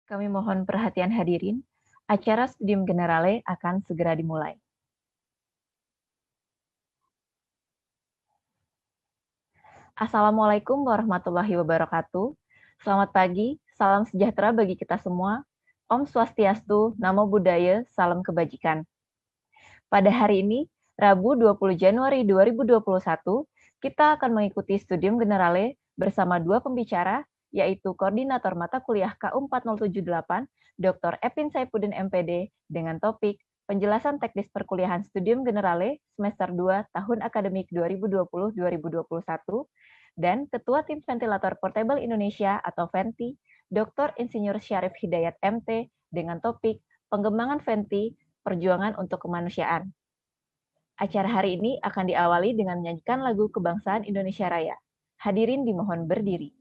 Kami mohon perhatian hadirin, acara Studium Generale akan segera dimulai. Assalamualaikum warahmatullahi wabarakatuh. Selamat pagi, salam sejahtera bagi kita semua. Om Swastiastu, Namo Buddhaya, salam kebajikan. Pada hari ini, Rabu 20 Januari 2021, kita akan mengikuti Studium Generale bersama dua pembicara, yaitu Koordinator Mata Kuliah KU4078, Dr. Epin Saipudin MPD, dengan topik Penjelasan Teknis Perkuliahan Studium Generale Semester 2 Tahun Akademik 2020-2021, dan Ketua Tim Ventilator Portable Indonesia atau VENTI, Dr. Insinyur Syarif Hidayat MT, dengan topik Pengembangan VENTI, Perjuangan untuk Kemanusiaan. Acara hari ini akan diawali dengan menyanyikan lagu Kebangsaan Indonesia Raya. Hadirin dimohon berdiri.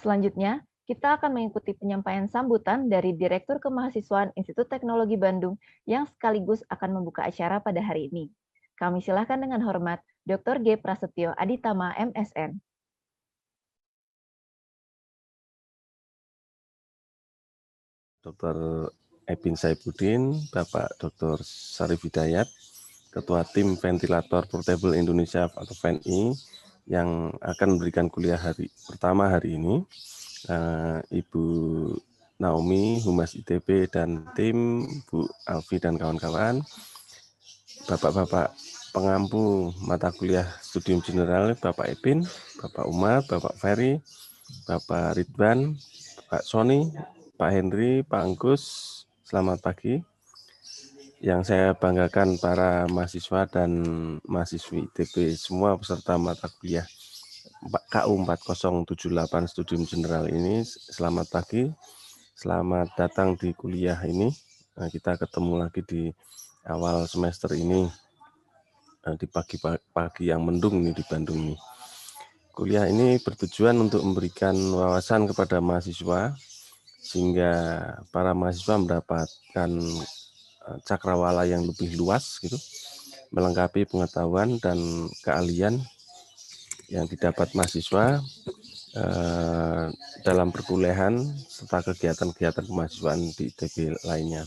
Selanjutnya, kita akan mengikuti penyampaian sambutan dari Direktur Kemahasiswaan Institut Teknologi Bandung yang sekaligus akan membuka acara pada hari ini. Kami silakan dengan hormat Dr. G. Prasetyo Aditama, MSN. Dr. Epin Saipudin, Bapak Dr. Syarif Hidayat, Ketua Tim Ventilator Portable Indonesia atau VENI, yang akan memberikan kuliah hari pertama hari ini. Ibu Naomi, Humas ITB dan tim, Bu Alfi dan kawan-kawan, Bapak-bapak pengampu mata kuliah Studium General, Bapak Epin, Bapak Umar, Bapak Ferry, Bapak Ridwan, Pak Sony, Pak Henry, Pak Anggus, selamat pagi. Yang saya banggakan para mahasiswa dan mahasiswi ITB semua peserta mata kuliah KU 4078 Studium General ini, selamat pagi. Selamat datang di kuliah ini. Kita ketemu lagi di awal semester ini, di pagi yang mendung nih di Bandung nih. Kuliah ini bertujuan untuk memberikan wawasan kepada mahasiswa sehingga para mahasiswa mendapatkan cakrawala yang lebih luas gitu, melengkapi pengetahuan dan keahlian yang didapat mahasiswa dalam perkuliahan serta kegiatan-kegiatan kemahasiswaan di ITB lainnya.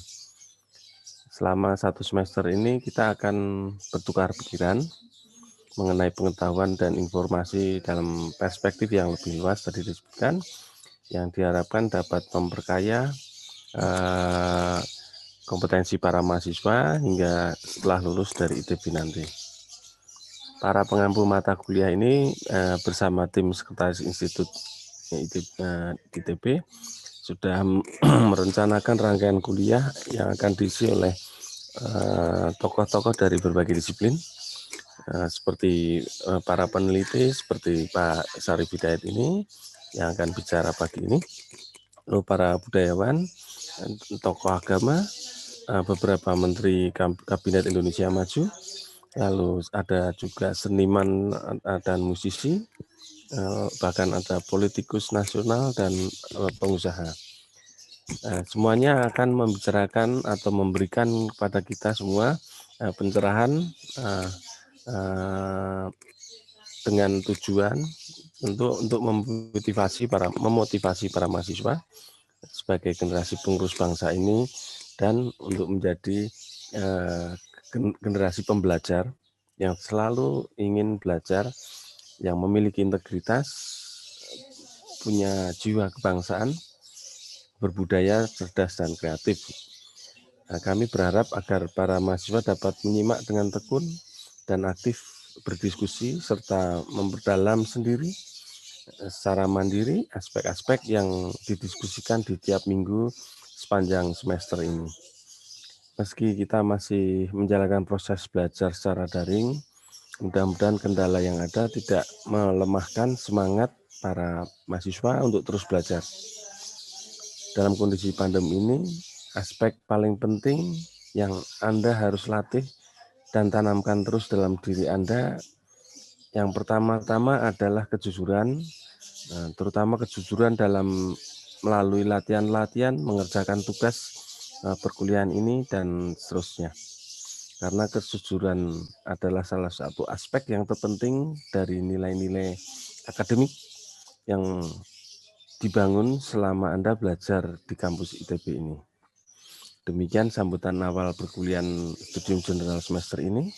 Selama 1 semester ini kita akan bertukar pikiran mengenai pengetahuan dan informasi dalam perspektif yang lebih luas tadi disebutkan, yang diharapkan dapat memperkaya kompetensi para mahasiswa hingga setelah lulus dari ITB nanti. Para pengampu mata kuliah ini bersama tim Sekretaris Institut ITB sudah merencanakan rangkaian kuliah yang akan diisi oleh tokoh-tokoh dari berbagai disiplin, seperti para peneliti seperti Pak Sarif Hidayat ini yang akan bicara pagi ini, lalu para budayawan, tokoh agama, beberapa menteri Kabinet Indonesia Maju, lalu ada juga seniman dan musisi, bahkan ada politikus nasional dan pengusaha. Semuanya akan membicarakan atau memberikan kepada kita semua pencerahan dengan tujuan untuk memotivasi para mahasiswa sebagai generasi penerus bangsa ini dan untuk menjadi generasi pembelajar yang selalu ingin belajar, yang memiliki integritas, punya jiwa kebangsaan, berbudaya, cerdas, dan kreatif. Kami berharap agar para mahasiswa dapat menyimak dengan tekun dan aktif berdiskusi serta memperdalam sendiri secara mandiri aspek-aspek yang didiskusikan di tiap minggu sepanjang semester ini. Meski kita masih menjalankan proses belajar secara daring, mudah-mudahan kendala yang ada tidak melemahkan semangat para mahasiswa untuk terus belajar. Dalam kondisi pandemi ini, aspek paling penting yang Anda harus latih dan tanamkan terus dalam diri Anda, yang pertama-tama adalah kejujuran, terutama kejujuran dalam melalui latihan-latihan mengerjakan tugas perkuliahan ini dan seterusnya. Karena kejujuran adalah salah satu aspek yang terpenting dari nilai-nilai akademik yang dibangun selama Anda belajar di kampus ITB ini. Demikian sambutan awal perkuliahan studium general semester ini.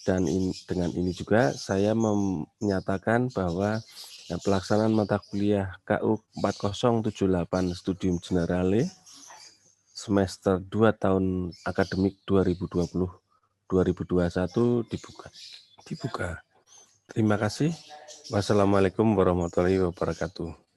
Dan dengan ini juga saya menyatakan bahwa pelaksanaan mata kuliah KU 4078 Studium Generale semester 2 tahun akademik 2020-2021 dibuka. Terima kasih. Wassalamualaikum warahmatullahi wabarakatuh.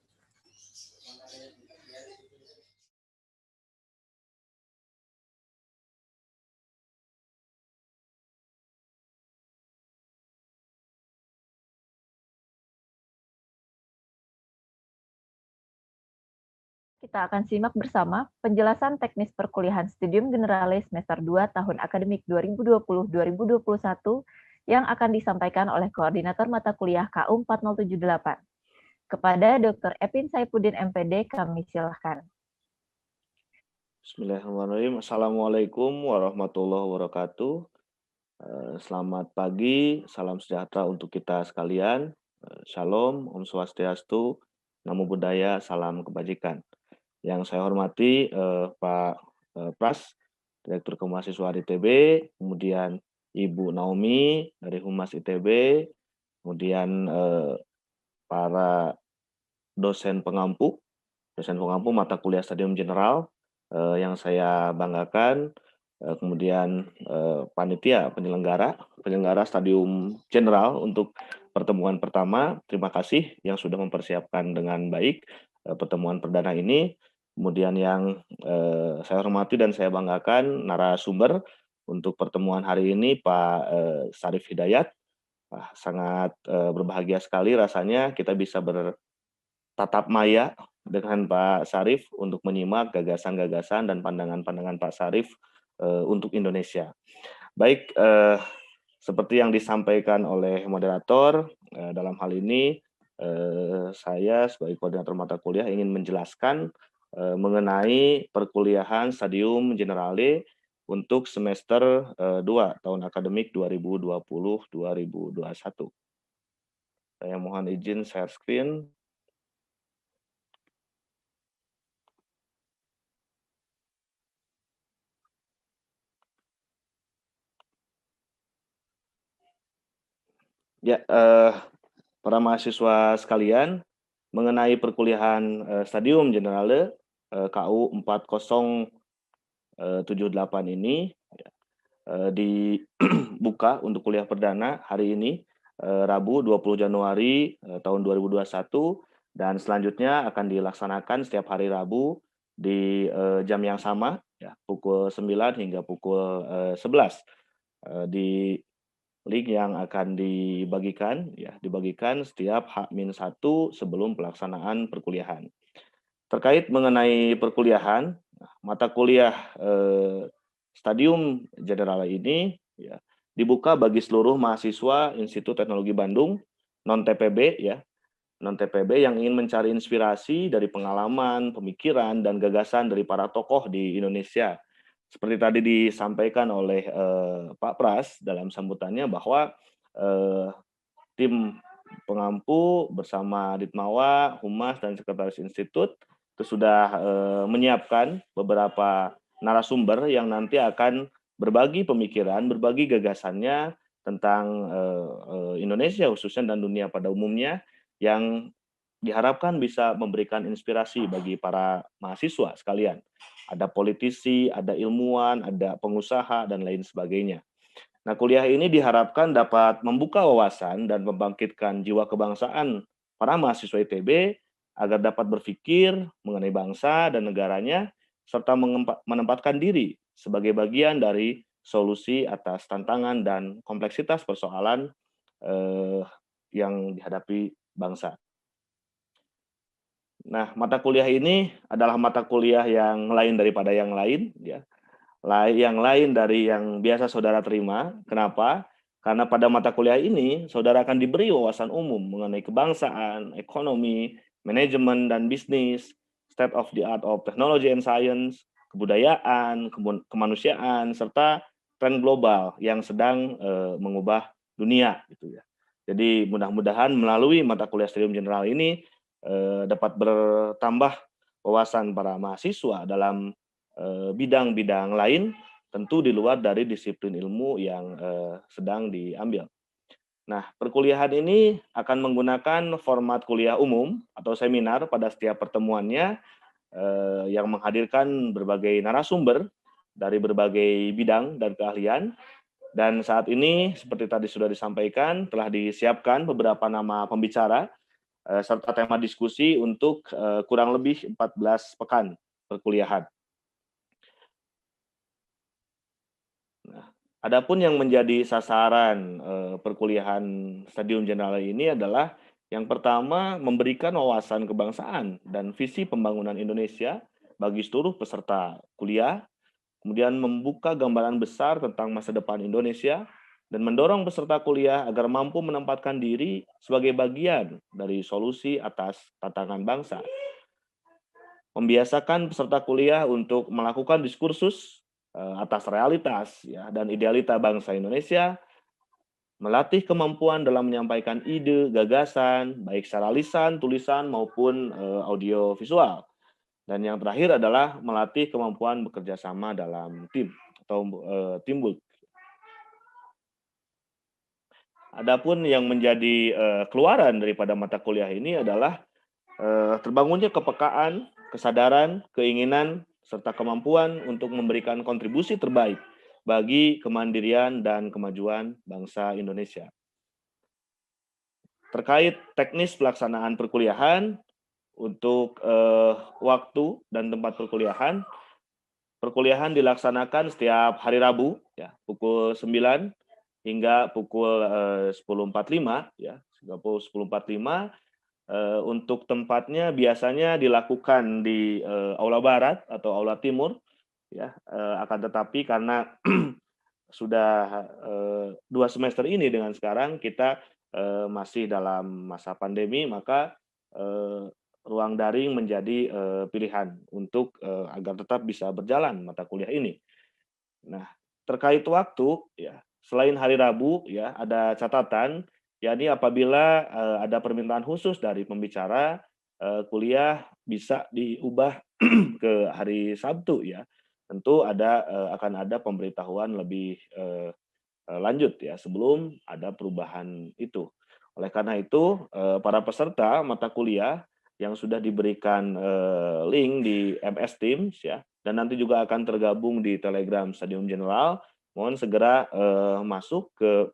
Kita akan simak bersama penjelasan teknis perkuliahan Studium Generale semester 2 tahun akademik 2020-2021 yang akan disampaikan oleh Koordinator Mata Kuliah KU 4078. Kepada Dr. Epin Saifuddin MPD, kami silakan. Bismillahirrahmanirrahim. Assalamualaikum warahmatullahi wabarakatuh. Selamat pagi, salam sejahtera untuk kita sekalian. Shalom, Om Swastiastu, Namo Buddhaya, salam kebajikan. Yang saya hormati Pak Pras, Direktur Kemahasiswaan ITB, kemudian Ibu Naomi dari Humas ITB, kemudian para dosen pengampu mata kuliah Studium General yang saya banggakan, kemudian panitia penyelenggara Studium General untuk pertemuan pertama. Terima kasih yang sudah mempersiapkan dengan baik pertemuan perdana ini. Kemudian yang saya hormati dan saya banggakan narasumber untuk pertemuan hari ini Pak Sarif Hidayat. Sangat berbahagia sekali rasanya kita bisa bertatap maya dengan Pak Sarif untuk menyimak gagasan-gagasan dan pandangan-pandangan Pak Sarif untuk Indonesia. Baik, seperti yang disampaikan oleh moderator, dalam hal ini saya sebagai koordinator mata kuliah ingin menjelaskan mengenai perkuliahan Studium Generale untuk semester 2 tahun akademik 2020-2021. Saya mohon izin share screen. Ya, para mahasiswa sekalian, mengenai perkuliahan Studium Generale KU 4078 ini dibuka untuk kuliah perdana hari ini, Rabu 20 Januari tahun 2021, dan selanjutnya akan dilaksanakan setiap hari Rabu di jam yang sama, ya, pukul 9 hingga pukul 11 di link yang akan dibagikan setiap H-1 sebelum pelaksanaan perkuliahan. Terkait mengenai perkuliahan, mata kuliah Stadium Generale ini ya dibuka bagi seluruh mahasiswa Institut Teknologi Bandung non-TPB yang ingin mencari inspirasi dari pengalaman, pemikiran, dan gagasan dari para tokoh di Indonesia. Seperti tadi disampaikan oleh Pak Pras dalam sambutannya bahwa tim pengampu bersama Ditmawa, Humas, dan Sekretaris Institut itu sudah menyiapkan beberapa narasumber yang nanti akan berbagi pemikiran, berbagi gagasannya tentang Indonesia khususnya dan dunia pada umumnya yang diharapkan bisa memberikan inspirasi bagi para mahasiswa sekalian. Ada politisi, ada ilmuwan, ada pengusaha, dan lain sebagainya. Nah, kuliah ini diharapkan dapat membuka wawasan dan membangkitkan jiwa kebangsaan para mahasiswa ITB agar dapat berpikir mengenai bangsa dan negaranya, serta menempatkan diri sebagai bagian dari solusi atas tantangan dan kompleksitas persoalan yang dihadapi bangsa. Nah, mata kuliah ini adalah mata kuliah yang lain daripada yang lain, ya. Yang lain dari yang biasa saudara terima. Kenapa? Karena pada mata kuliah ini, saudara akan diberi wawasan umum mengenai kebangsaan, ekonomi, manajemen dan bisnis, state of the art of technology and science, kebudayaan, kemanusiaan, serta tren global yang sedang mengubah dunia, gitu ya. Jadi mudah-mudahan melalui mata kuliah Stadium General ini dapat bertambah wawasan para mahasiswa dalam bidang-bidang lain, tentu di luar dari disiplin ilmu yang sedang diambil. Nah, perkuliahan ini akan menggunakan format kuliah umum atau seminar pada setiap pertemuannya yang menghadirkan berbagai narasumber dari berbagai bidang dan keahlian. Dan saat ini, seperti tadi sudah disampaikan, telah disiapkan beberapa nama pembicara serta tema diskusi untuk kurang lebih 14 pekan perkuliahan. Nah, adapun yang menjadi sasaran perkuliahan Stadium Generale ini adalah yang pertama memberikan wawasan kebangsaan dan visi pembangunan Indonesia bagi seluruh peserta kuliah, kemudian membuka gambaran besar tentang masa depan Indonesia dan mendorong peserta kuliah agar mampu menempatkan diri sebagai bagian dari solusi atas tantangan bangsa. Membiasakan peserta kuliah untuk melakukan diskursus atas realitas ya dan idealita bangsa Indonesia, melatih kemampuan dalam menyampaikan ide, gagasan, baik secara lisan, tulisan maupun audio visual. Dan yang terakhir adalah melatih kemampuan bekerja sama dalam tim atau teamwork. Adapun yang menjadi keluaran daripada mata kuliah ini adalah terbangunnya kepekaan, kesadaran, keinginan, serta kemampuan untuk memberikan kontribusi terbaik bagi kemandirian dan kemajuan bangsa Indonesia. Terkait teknis pelaksanaan perkuliahan, untuk waktu dan tempat perkuliahan dilaksanakan setiap hari Rabu, ya, pukul 9 hingga pukul 10.45, ya, hingga pukul 10.45. Untuk tempatnya biasanya dilakukan di Aula Barat atau Aula Timur, ya. Akan tetapi karena sudah 2 semester ini dengan sekarang kita masih dalam masa pandemi, maka ruang daring menjadi pilihan untuk agar tetap bisa berjalan mata kuliah ini. Nah, terkait waktu, ya, selain hari Rabu, ya, ada catatan, yakni apabila ada permintaan khusus dari pembicara, kuliah bisa diubah ke hari Sabtu, ya. Tentu akan ada pemberitahuan lebih lanjut, ya, sebelum ada perubahan itu. Oleh karena itu, para peserta mata kuliah yang sudah diberikan link di MS Teams, ya, dan nanti juga akan tergabung di Telegram Stadium General, mohon segera masuk ke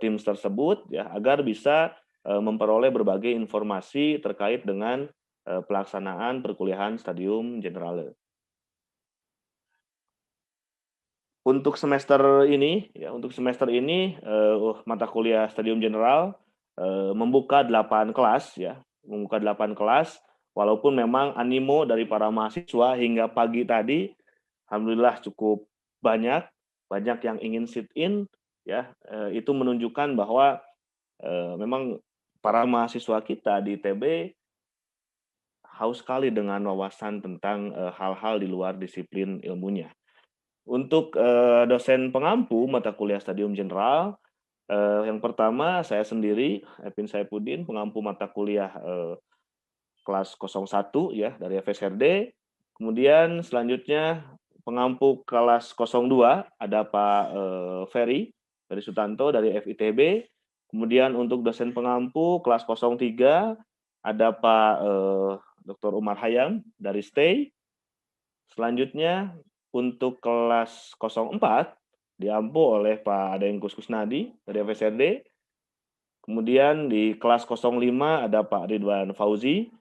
Teams tersebut, ya, agar bisa memperoleh berbagai informasi terkait dengan pelaksanaan perkuliahan Stadium Generale. Untuk semester ini mata kuliah Stadium General membuka 8 kelas ya, walaupun memang animo dari para mahasiswa hingga pagi tadi alhamdulillah cukup banyak yang ingin sit in ya, itu menunjukkan bahwa memang para mahasiswa kita di ITB haus sekali dengan wawasan tentang hal-hal di luar disiplin ilmunya. Untuk dosen pengampu mata kuliah Stadium General, yang pertama saya sendiri, Epin Saifuddin, pengampu mata kuliah kelas 01 ya dari FSRD. Kemudian selanjutnya pengampu kelas 02 ada Pak Ferry Sutanto dari FITB. Kemudian untuk dosen pengampu kelas 03 ada Pak Dr. Umar Hayam dari STAY. Selanjutnya untuk kelas 04 diampu oleh Pak Adengkus Kusnadi dari FSRD. Kemudian di kelas 05 ada Pak Ridwan Fauzi.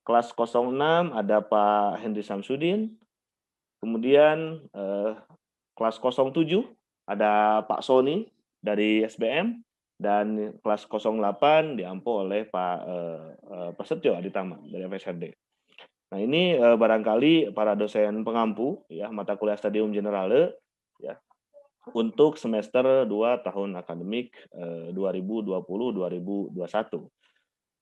Kelas 06 ada Pak Henry Samsudin. Kemudian kelas 07 ada Pak Sony dari SBM. Dan kelas 08 diampu oleh Pak Prasetyo Aditama dari FSRD. Nah ini barangkali para dosen pengampu ya mata kuliah Stadium Generale ya untuk semester 2 tahun akademik 2020-2021.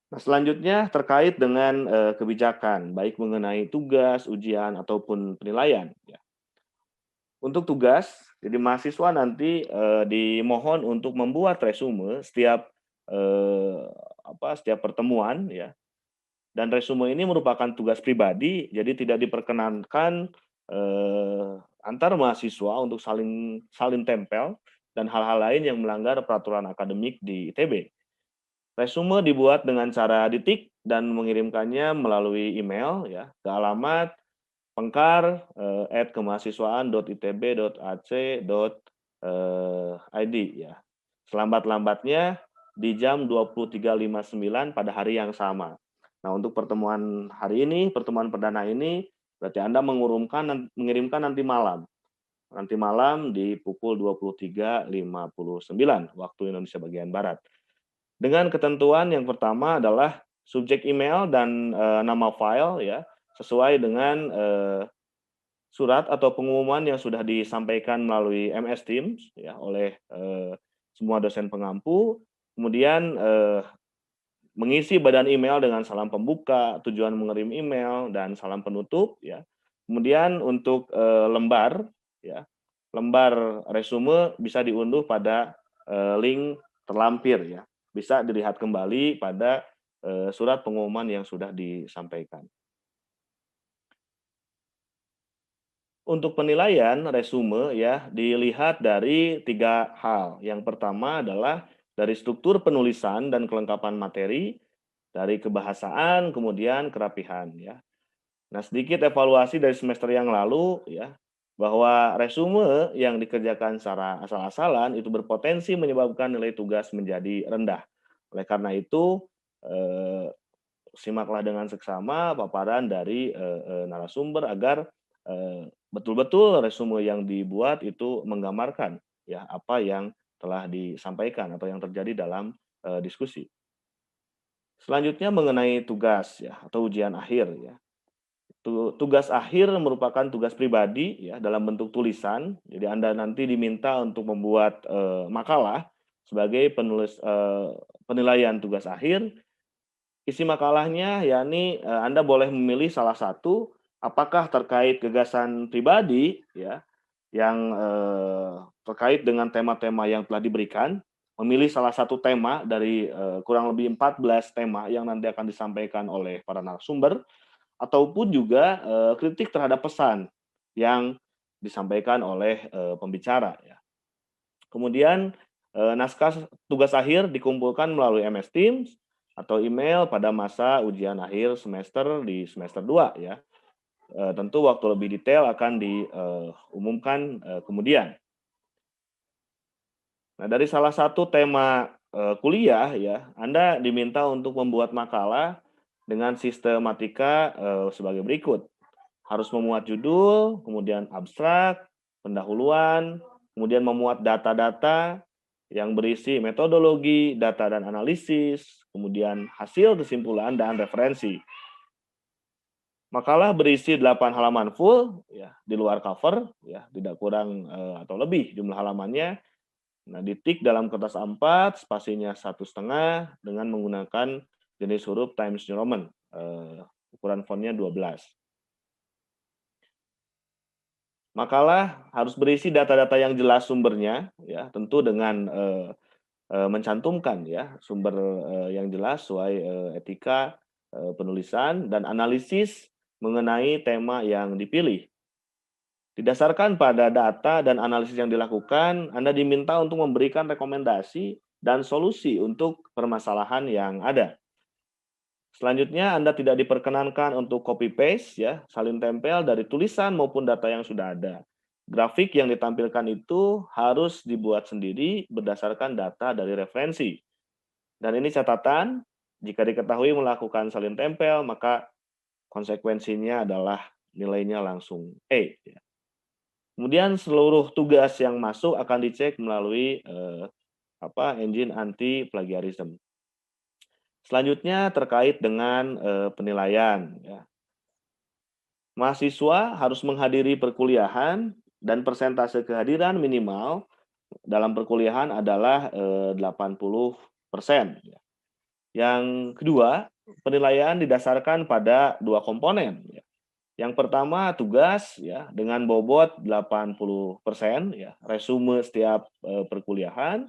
Nah selanjutnya terkait dengan kebijakan baik mengenai tugas, ujian ataupun penilaian ya. Untuk tugas, jadi mahasiswa nanti dimohon untuk membuat resume setiap pertemuan ya. Dan resume ini merupakan tugas pribadi, jadi tidak diperkenankan antar mahasiswa untuk saling tempel dan hal-hal lain yang melanggar peraturan akademik di ITB. Resume dibuat dengan cara ditik dan mengirimkannya melalui email ya ke alamat pengkar@kemahasiswaan.itb.ac.id ya. Selambat-lambatnya di jam 23.59 pada hari yang sama. Nah, untuk pertemuan hari ini, pertemuan perdana ini, berarti Anda mengirimkan nanti malam. Nanti malam di pukul 23.59 waktu Indonesia bagian Barat. Dengan ketentuan yang pertama adalah subjek email dan nama file ya, sesuai dengan surat atau pengumuman yang sudah disampaikan melalui MS Teams ya oleh semua dosen pengampu. Kemudian mengisi badan email dengan salam pembuka, tujuan mengirim email, dan salam penutup ya. Kemudian untuk lembar resume bisa diunduh pada link terlampir ya. Bisa dilihat kembali pada surat pengumuman yang sudah disampaikan. Untuk penilaian resume ya dilihat dari 3 hal. Yang pertama adalah dari struktur penulisan dan kelengkapan materi, dari kebahasaan, kemudian kerapihan ya. Nah, sedikit evaluasi dari semester yang lalu ya, bahwa resume yang dikerjakan secara asal-asalan itu berpotensi menyebabkan nilai tugas menjadi rendah. Oleh karena itu, simaklah dengan seksama paparan dari narasumber agar betul-betul resume yang dibuat itu menggambarkan ya apa yang telah disampaikan atau yang terjadi dalam diskusi. Selanjutnya mengenai tugas ya atau ujian akhir ya. Tugas akhir merupakan tugas pribadi ya dalam bentuk tulisan. Jadi Anda nanti diminta untuk membuat makalah sebagai penilaian tugas akhir. Isi makalahnya yakni Anda boleh memilih salah satu apakah terkait gagasan pribadi ya yang terkait dengan tema-tema yang telah diberikan, memilih salah satu tema dari kurang lebih 14 tema yang nanti akan disampaikan oleh para narasumber, ataupun juga kritik terhadap pesan yang disampaikan oleh pembicara. Ya. Kemudian naskah tugas akhir dikumpulkan melalui MS Teams atau email pada masa ujian akhir semester di semester 2 ya. Tentu waktu lebih detail akan diumumkan kemudian. Nah, dari salah satu tema kuliah ya, Anda diminta untuk membuat makalah dengan sistematika sebagai berikut. Harus memuat judul, kemudian abstrak, pendahuluan, kemudian memuat data-data yang berisi metodologi, data dan analisis, kemudian hasil kesimpulan dan referensi. Makalah berisi 8 halaman full, ya, di luar cover, ya, tidak kurang atau lebih jumlah halamannya. Nah, ditik dalam kertas A4, spasinya 1,5 dengan menggunakan jenis huruf Times New Roman, ukuran fontnya 12. Makalah harus berisi data-data yang jelas sumbernya, ya, tentu dengan mencantumkan ya sumber yang jelas sesuai etika penulisan dan analisis mengenai tema yang dipilih. Didasarkan pada data dan analisis yang dilakukan, Anda diminta untuk memberikan rekomendasi dan solusi untuk permasalahan yang ada. Selanjutnya, Anda tidak diperkenankan untuk copy paste ya, salin tempel dari tulisan maupun data yang sudah ada. Grafik yang ditampilkan itu harus dibuat sendiri berdasarkan data dari referensi. Dan ini catatan, jika diketahui melakukan salin tempel, maka konsekuensinya adalah nilainya langsung E. Kemudian seluruh tugas yang masuk akan dicek melalui engine anti plagiarism. Selanjutnya terkait dengan penilaian. Ya. Mahasiswa harus menghadiri perkuliahan dan persentase kehadiran minimal dalam perkuliahan adalah 80%. Ya. Yang kedua, penilaian didasarkan pada 2 komponen. Ya. Yang pertama tugas ya dengan bobot 80% ya, resume setiap perkuliahan.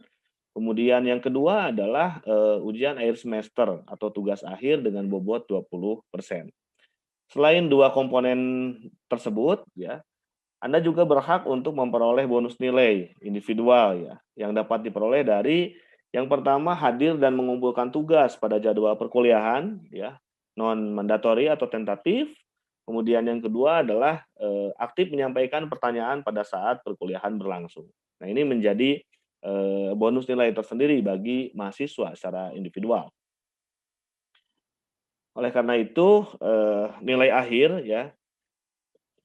Kemudian yang kedua adalah ujian akhir semester atau tugas akhir dengan bobot 20%. Selain 2 komponen tersebut ya, Anda juga berhak untuk memperoleh bonus nilai individual ya, yang dapat diperoleh dari yang pertama hadir dan mengumpulkan tugas pada jadwal perkuliahan ya, non mandatori atau tentatif. Kemudian yang kedua adalah aktif menyampaikan pertanyaan pada saat perkuliahan berlangsung. Nah, ini menjadi bonus nilai tersendiri bagi mahasiswa secara individual. Oleh karena itu, nilai akhir ya,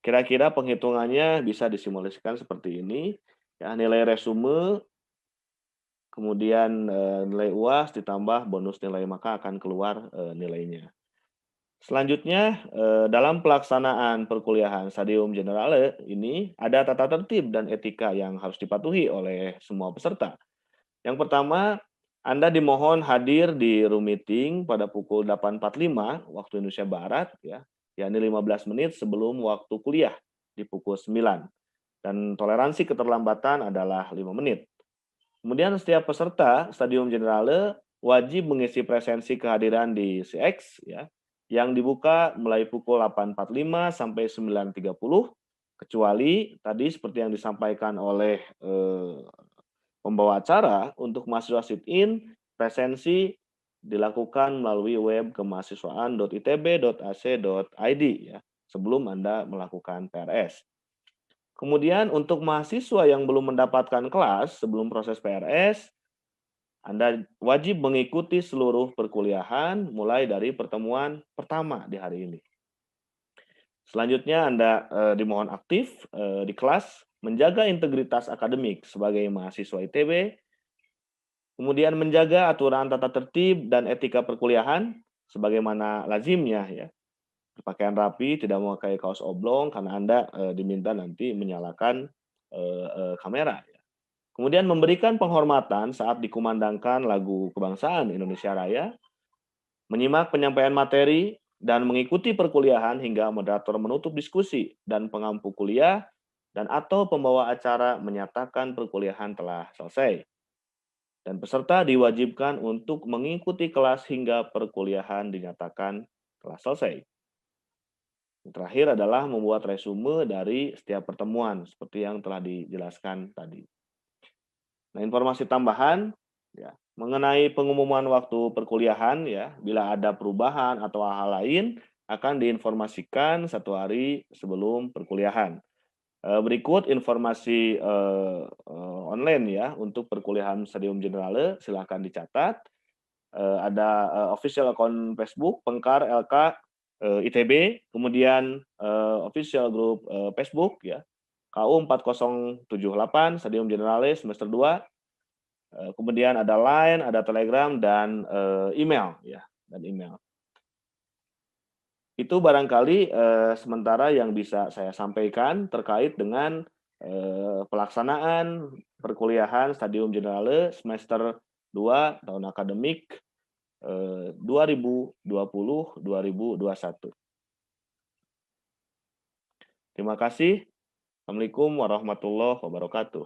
kira-kira penghitungannya bisa disimulasikan seperti ini. Ya, nilai resume, kemudian nilai UAS ditambah bonus nilai, maka akan keluar nilainya. Selanjutnya, dalam pelaksanaan perkuliahan Stadium Generale ini ada tata tertib dan etika yang harus dipatuhi oleh semua peserta. Yang pertama, Anda dimohon hadir di room meeting pada pukul 8.45 waktu Indonesia Barat, ya, yakni 15 menit sebelum waktu kuliah di pukul 9. Dan toleransi keterlambatan adalah 5 menit. Kemudian setiap peserta Stadium Generale wajib mengisi presensi kehadiran di CX, ya, yang dibuka mulai pukul 8.45 sampai 9.30, kecuali tadi seperti yang disampaikan oleh pembawa acara, untuk mahasiswa sit-in, presensi dilakukan melalui web kemahasiswaan.itb.ac.id ya, sebelum Anda melakukan PRS. Kemudian untuk mahasiswa yang belum mendapatkan kelas sebelum proses PRS, Anda wajib mengikuti seluruh perkuliahan mulai dari pertemuan pertama di hari ini. Selanjutnya Anda dimohon aktif di kelas, menjaga integritas akademik sebagai mahasiswa ITB, kemudian menjaga aturan tata tertib dan etika perkuliahan sebagaimana lazimnya ya. Berpakaian rapi, tidak memakai kaos oblong karena Anda diminta nanti menyalakan kamera. Kemudian memberikan penghormatan saat dikumandangkan lagu kebangsaan Indonesia Raya, menyimak penyampaian materi, dan mengikuti perkuliahan hingga moderator menutup diskusi dan pengampu kuliah dan atau pembawa acara menyatakan perkuliahan telah selesai. Dan peserta diwajibkan untuk mengikuti kelas hingga perkuliahan dinyatakan telah selesai. Yang terakhir adalah membuat resume dari setiap pertemuan seperti yang telah dijelaskan tadi. Nah, informasi tambahan ya, mengenai pengumuman waktu perkuliahan ya, bila ada perubahan atau hal lain akan diinformasikan 1 hari sebelum perkuliahan. Berikut informasi online ya untuk perkuliahan Stadium Generale, silakan dicatat. Ada official account Facebook Pengkar LK ITB, kemudian official group Facebook ya. KU 4078, Stadium Generalis semester 2. Kemudian ada Line, ada Telegram, dan email ya, dan email. Itu barangkali sementara yang bisa saya sampaikan terkait dengan pelaksanaan perkuliahan Stadium Generale semester 2 tahun akademik 2020-2021. Terima kasih. Assalamualaikum warahmatullahi wabarakatuh.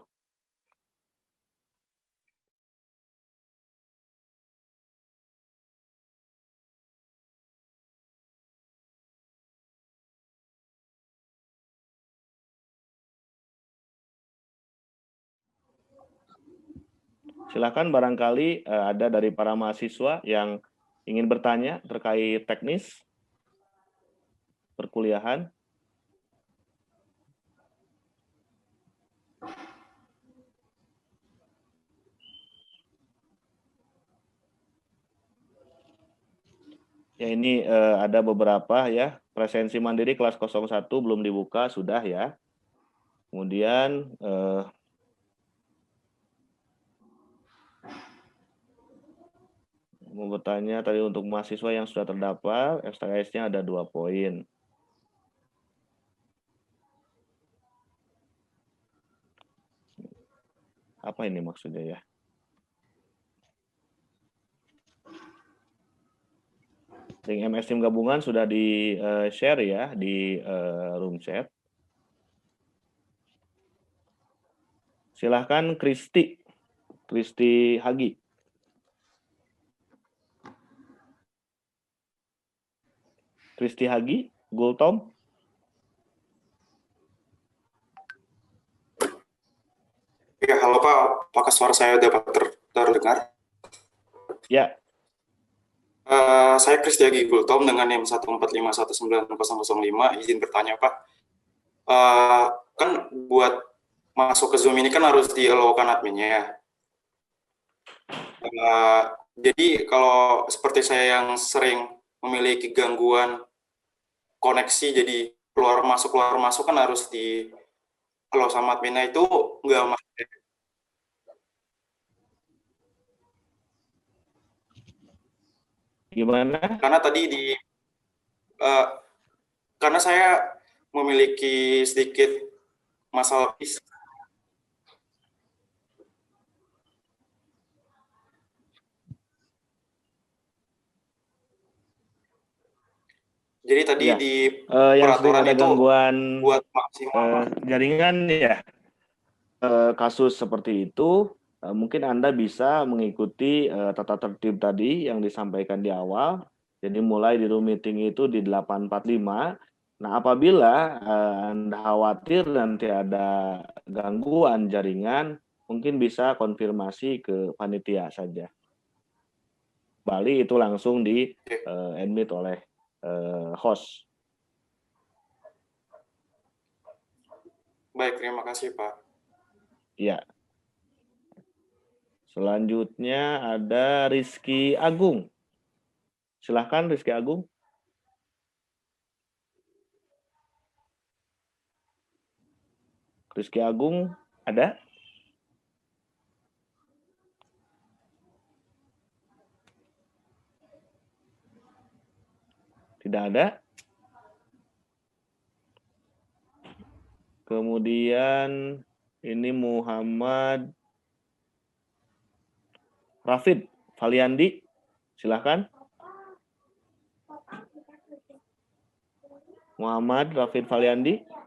Silakan barangkali ada dari para mahasiswa yang ingin bertanya terkait teknis perkuliahan. Ya, ini ada beberapa ya. Presensi mandiri kelas 01 belum dibuka, sudah ya. Kemudian mau bertanya tadi untuk mahasiswa yang sudah terdaftar, STS-nya ada 2 poin. Apa ini maksudnya ya? Link MS Team gabungan sudah di-share ya di room chat. Silahkan Kristi Hagi. Kristi Hagi, Gultom. Ya, halo Pak, apakah suara saya dapat terdengar? Ya. Saya Kristiagi Gultom dengan NIM 145190005, izin bertanya Pak. Kan buat masuk ke Zoom ini kan harus di-allow-kan adminnya ya. Jadi kalau seperti saya yang sering memiliki gangguan koneksi, jadi keluar masuk kan harus di-allow sama adminnya, itu nggak masalah. Gimana? Karena tadi karena saya memiliki sedikit masalah fisik. Jadi tadi ya. di Yang sering peraturan ada itu gangguan buat maksimal jaringan ya. Kasus seperti itu, mungkin Anda bisa mengikuti tata tertib tadi yang disampaikan di awal. Jadi mulai di room meeting itu di 845. Nah, apabila Anda khawatir nanti ada gangguan jaringan, mungkin bisa konfirmasi ke panitia saja. Bali itu langsung di admit oleh host. Baik, terima kasih Pak. Ya. Selanjutnya ada Rizky Agung. Silahkan Rizky Agung. Rizky Agung ada? Tidak ada. Kemudian ini Muhammad Rafid Valiandi. Silahkan. Muhammad Rafid Valiandi.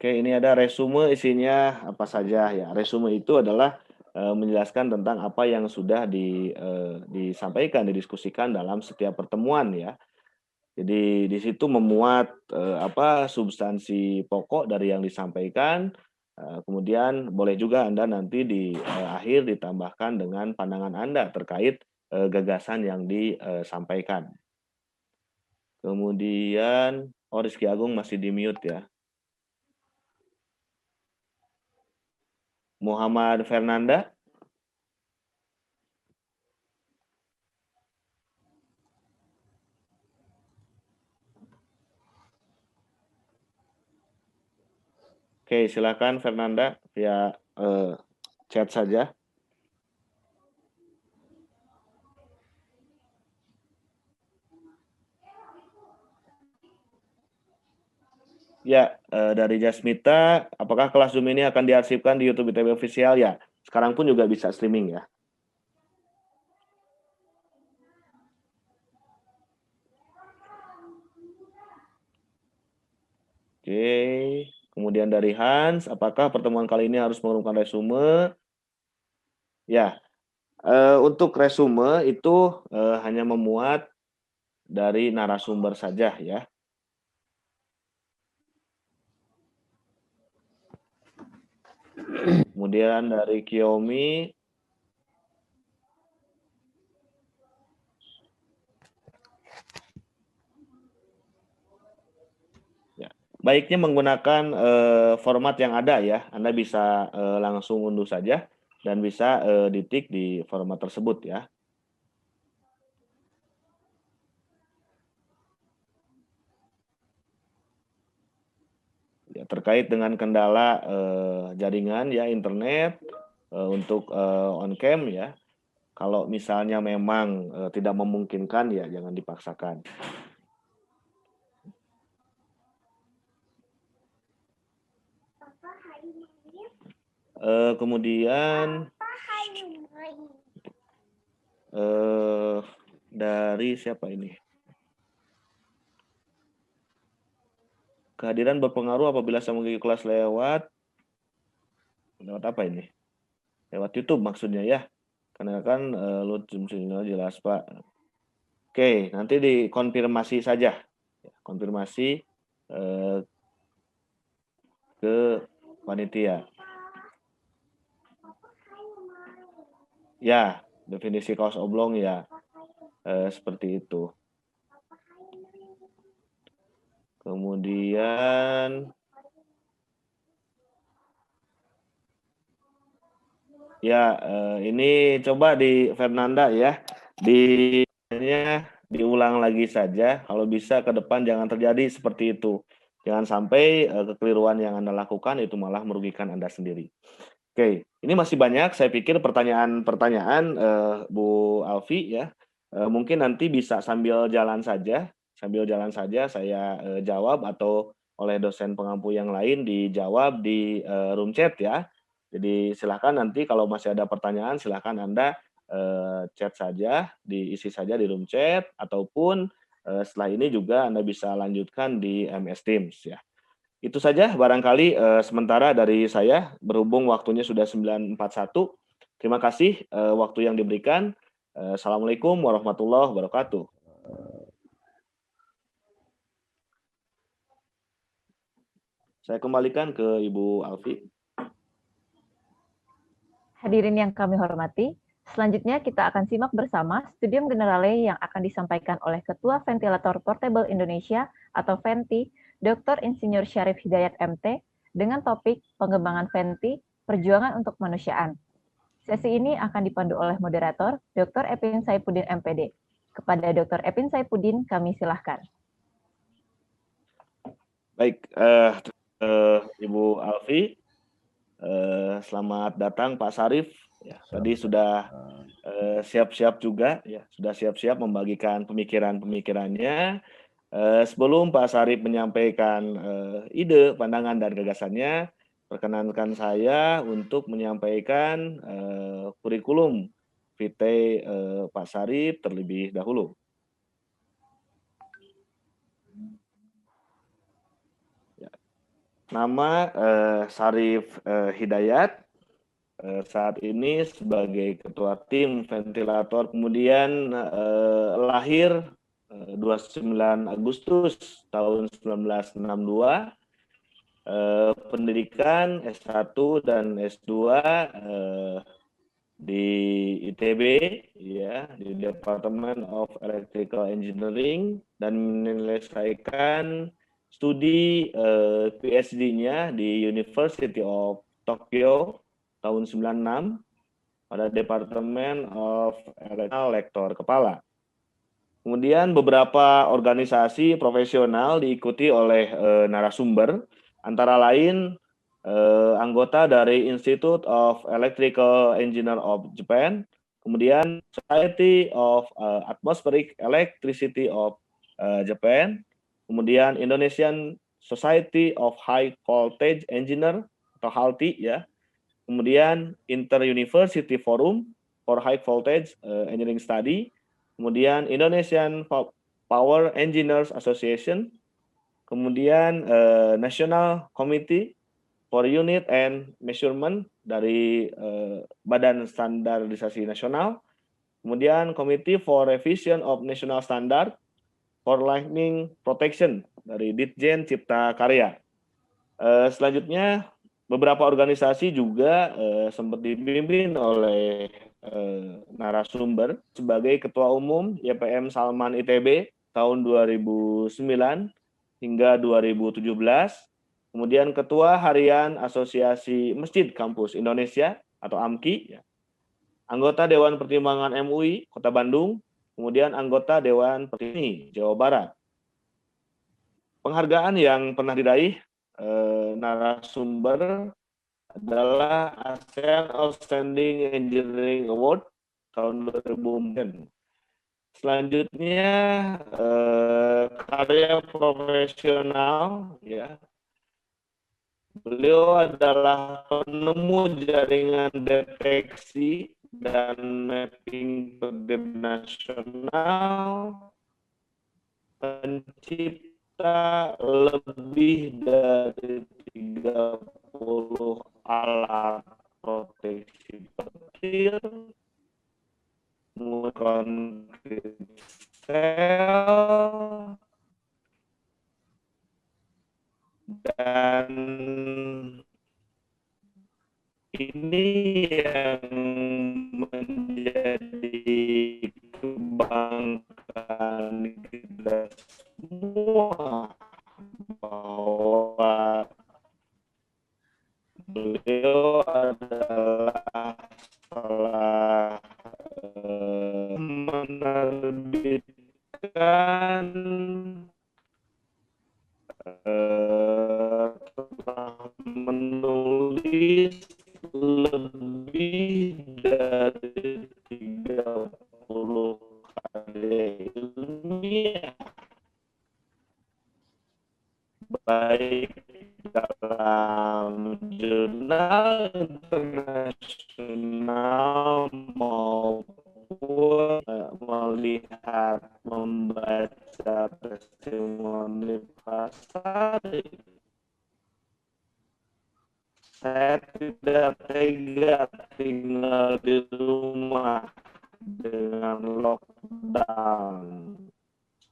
Oke, ini ada resume, isinya apa saja ya. Resume itu adalah menjelaskan tentang apa yang sudah disampaikan, didiskusikan dalam setiap pertemuan ya. Jadi di situ memuat apa substansi pokok dari yang disampaikan. Kemudian boleh juga Anda nanti di akhir ditambahkan dengan pandangan Anda terkait gagasan yang disampaikan. Kemudian, Rizky Agung masih di mute ya. Muhammad Fernanda. Oke, silakan Fernanda via chat saja. Ya, dari Jasmita, apakah kelas Zoom ini akan diarsipkan di YouTube ITB Official? Ya, sekarang pun juga bisa streaming ya. Oke, kemudian dari Hans, apakah pertemuan kali ini harus mengurungkan resume? Ya, untuk resume itu hanya memuat dari narasumber saja ya. Kemudian dari Kiyomi, ya, baiknya menggunakan format yang ada ya. Anda bisa langsung unduh saja dan bisa ditik di format tersebut ya. Ya, terkait dengan kendala jaringan ya internet untuk on cam ya. Kalau misalnya memang tidak memungkinkan ya jangan dipaksakan. Kemudian dari siapa ini? Kehadiran berpengaruh apabila saya mengikuti kelas lewat apa ini? Lewat YouTube maksudnya ya. Karena kan lu jelas Pak. Oke, nanti dikonfirmasi saja. Konfirmasi ke panitia. Ya, definisi kaos oblong ya seperti itu. Kemudian ya ini coba di Fernanda ya diulang lagi saja. Kalau bisa ke depan jangan terjadi seperti itu. Jangan sampai kekeliruan yang Anda lakukan itu malah merugikan Anda sendiri. Oke, ini masih banyak. Saya pikir pertanyaan-pertanyaan Bu Alfi ya. Mungkin nanti bisa sambil jalan saja saya jawab atau oleh dosen pengampu yang lain dijawab di room chat ya. Jadi silahkan nanti kalau masih ada pertanyaan silahkan Anda chat saja, diisi saja di room chat ataupun setelah ini juga Anda bisa lanjutkan di MS Teams ya. Itu saja barangkali sementara dari saya, berhubung waktunya sudah 9.41. Terima kasih waktu yang diberikan. Assalamualaikum warahmatullahi wabarakatuh. Saya kembalikan ke Ibu Alfi. Hadirin yang kami hormati, selanjutnya kita akan simak bersama Studium Generale yang akan disampaikan oleh Ketua Ventilator Portable Indonesia atau VENTI, Dr. Insinyur Syarif Hidayat MT, dengan topik pengembangan VENTI, perjuangan untuk kemanusiaan. Sesi ini akan dipandu oleh moderator, Dr. Epin Saifuddin MPD. Kepada Dr. Epin Saifuddin, kami silahkan. Baik, Ibu Alfi, selamat datang Pak Sarif. Ya, tadi sudah siap-siap juga, ya sudah siap-siap membagikan pemikirannya. Sebelum Pak Sarif menyampaikan ide, pandangan, dan gagasannya, perkenankan saya untuk menyampaikan kurikulum vitae Pak Sarif terlebih dahulu. Ya. Nama Sarif Hidayat, saat ini sebagai Ketua Tim Ventilator, kemudian lahir 29 Agustus tahun 1962, pendidikan S1 dan S2 di ITB ya, di Department of Electrical Engineering, dan menyelesaikan studi PhD-nya di University of Tokyo tahun 96 pada Department of Electrical Lektor Kepala. Kemudian beberapa organisasi profesional diikuti oleh narasumber, antara lain anggota dari Institute of Electrical Engineer of Japan, kemudian Society of Atmospheric Electricity of Japan, kemudian Indonesian Society of High Voltage Engineer atau HALTI ya, kemudian Inter-University Forum for High Voltage Engineering Study, kemudian Indonesian Power Engineers Association, kemudian National Committee for Unit and Measurement dari Badan Standarisasi Nasional, kemudian Committee for Revision of National Standard for Lightning Protection dari Ditjen Cipta Karya. Selanjutnya, beberapa organisasi juga sempat dipimpin oleh narasumber sebagai Ketua Umum YPM Salman ITB tahun 2009 hingga 2017, kemudian Ketua Harian Asosiasi Masjid Kampus Indonesia atau AMKI, anggota Dewan Pertimbangan MUI Kota Bandung, kemudian anggota Dewan Pertimbangan Jawa Barat. Penghargaan yang pernah diraih narasumber adalah ASEAN Outstanding Engineering Award tahun 2009. Selanjutnya karya profesional ya. Beliau adalah penemu jaringan deteksi dan mapping nasional, pencipta lebih dari 30 alat proteksi petir, konkret sel, dan ini yang menjadi kebanggaan kita semua bahwa beliau adalah salah menerbitkan telah menulis lebih dari 30 karya ilmiah, baik dalam jurnal internasional maupun melihat membaca testimoni pasar. Saya tidak tega tinggal di rumah dengan lockdown.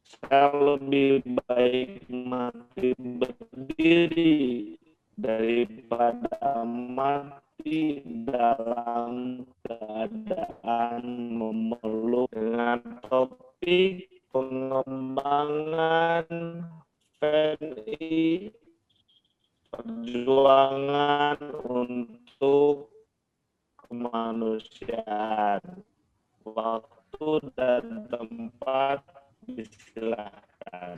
Saya lebih baik mati berdiri daripada mati dalam keadaan memeluk. Dengan topik pengembangan FNI, perjuangan untuk kemanusiaan. Waktu dan tempat disilahkan.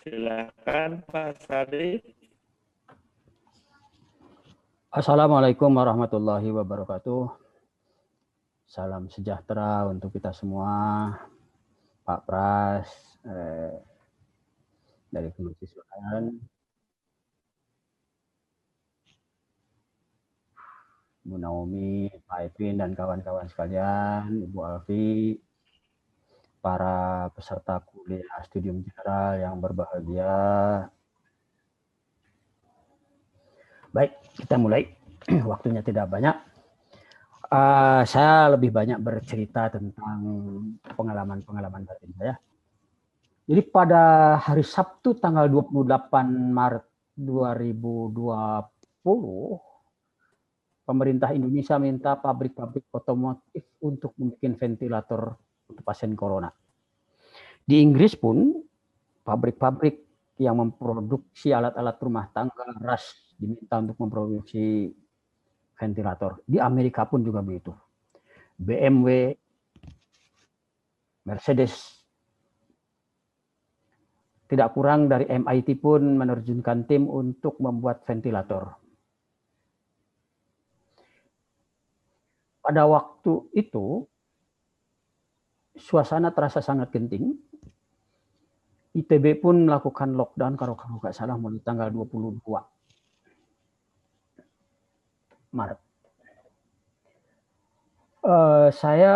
Silakan Pak Sarif. Assalamualaikum warahmatullahi wabarakatuh. Salam sejahtera untuk kita semua. Pak Pras dari kemahasiswaan, Bu Naomi, Pak Epin, dan kawan-kawan sekalian, Ibu Alfi, para peserta kuliah studium general yang berbahagia. Baik, kita mulai. Waktunya tidak banyak. Saya lebih banyak bercerita tentang pengalaman-pengalaman batin saya. Jadi pada hari Sabtu tanggal 28 Maret 2020, pemerintah Indonesia minta pabrik-pabrik otomotif untuk membuat ventilator untuk pasien corona. Di Inggris pun, pabrik-pabrik yang memproduksi alat-alat rumah tangga RAS diminta untuk memproduksi ventilator. Di Amerika pun juga begitu. BMW, Mercedes. Tidak kurang dari MIT pun menerjunkan tim untuk membuat ventilator. Pada waktu itu, suasana terasa sangat genting. ITB pun melakukan lockdown kalau nggak salah mulai tanggal 22 Maret. Saya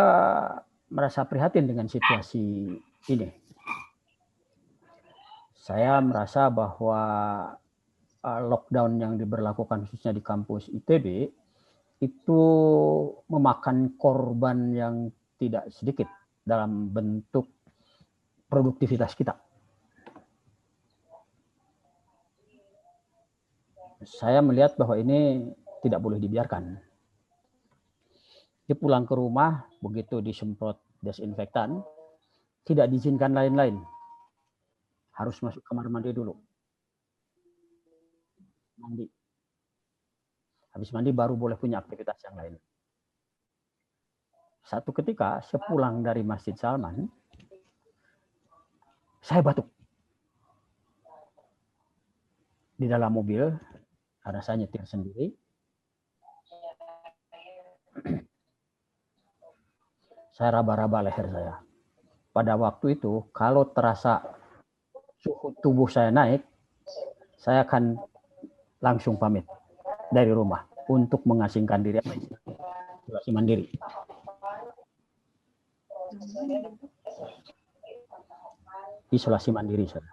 merasa prihatin dengan situasi ini. Saya merasa bahwa lockdown yang diberlakukan khususnya di kampus ITB itu memakan korban yang tidak sedikit dalam bentuk produktivitas kita. Saya melihat bahwa ini tidak boleh dibiarkan. Dia pulang ke rumah, begitu disemprot desinfektan, tidak diizinkan lain-lain. Harus masuk kamar mandi dulu. Mandi. Habis mandi baru boleh punya aktivitas yang lain. Satu ketika sepulang dari Masjid Salman, saya batuk. Di dalam mobil, karena saya nyetir sendiri. Saya raba-raba leher saya. Pada waktu itu, kalau terasa suhu tubuh saya naik, saya akan langsung pamit dari rumah untuk mengasingkan diri, isolasi mandiri. Isolasi mandiri saya.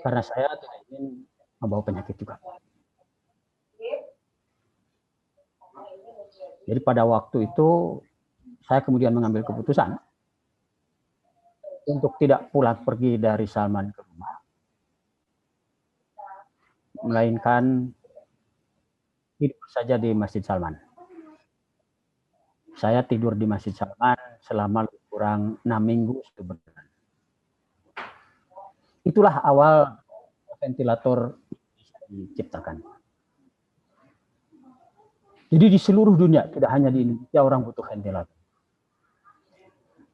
Karena saya tidak ingin membawa penyakit juga. Jadi pada waktu itu, saya kemudian mengambil keputusan untuk tidak pulang pergi dari Salman ke rumah, melainkan hidup saja di Masjid Salman. Saya tidur di Masjid Salman selama lebih kurang 6 minggu sebenarnya. Itulah awal ventilator diciptakan. Jadi di seluruh dunia, tidak hanya di Indonesia, orang butuh ventilator.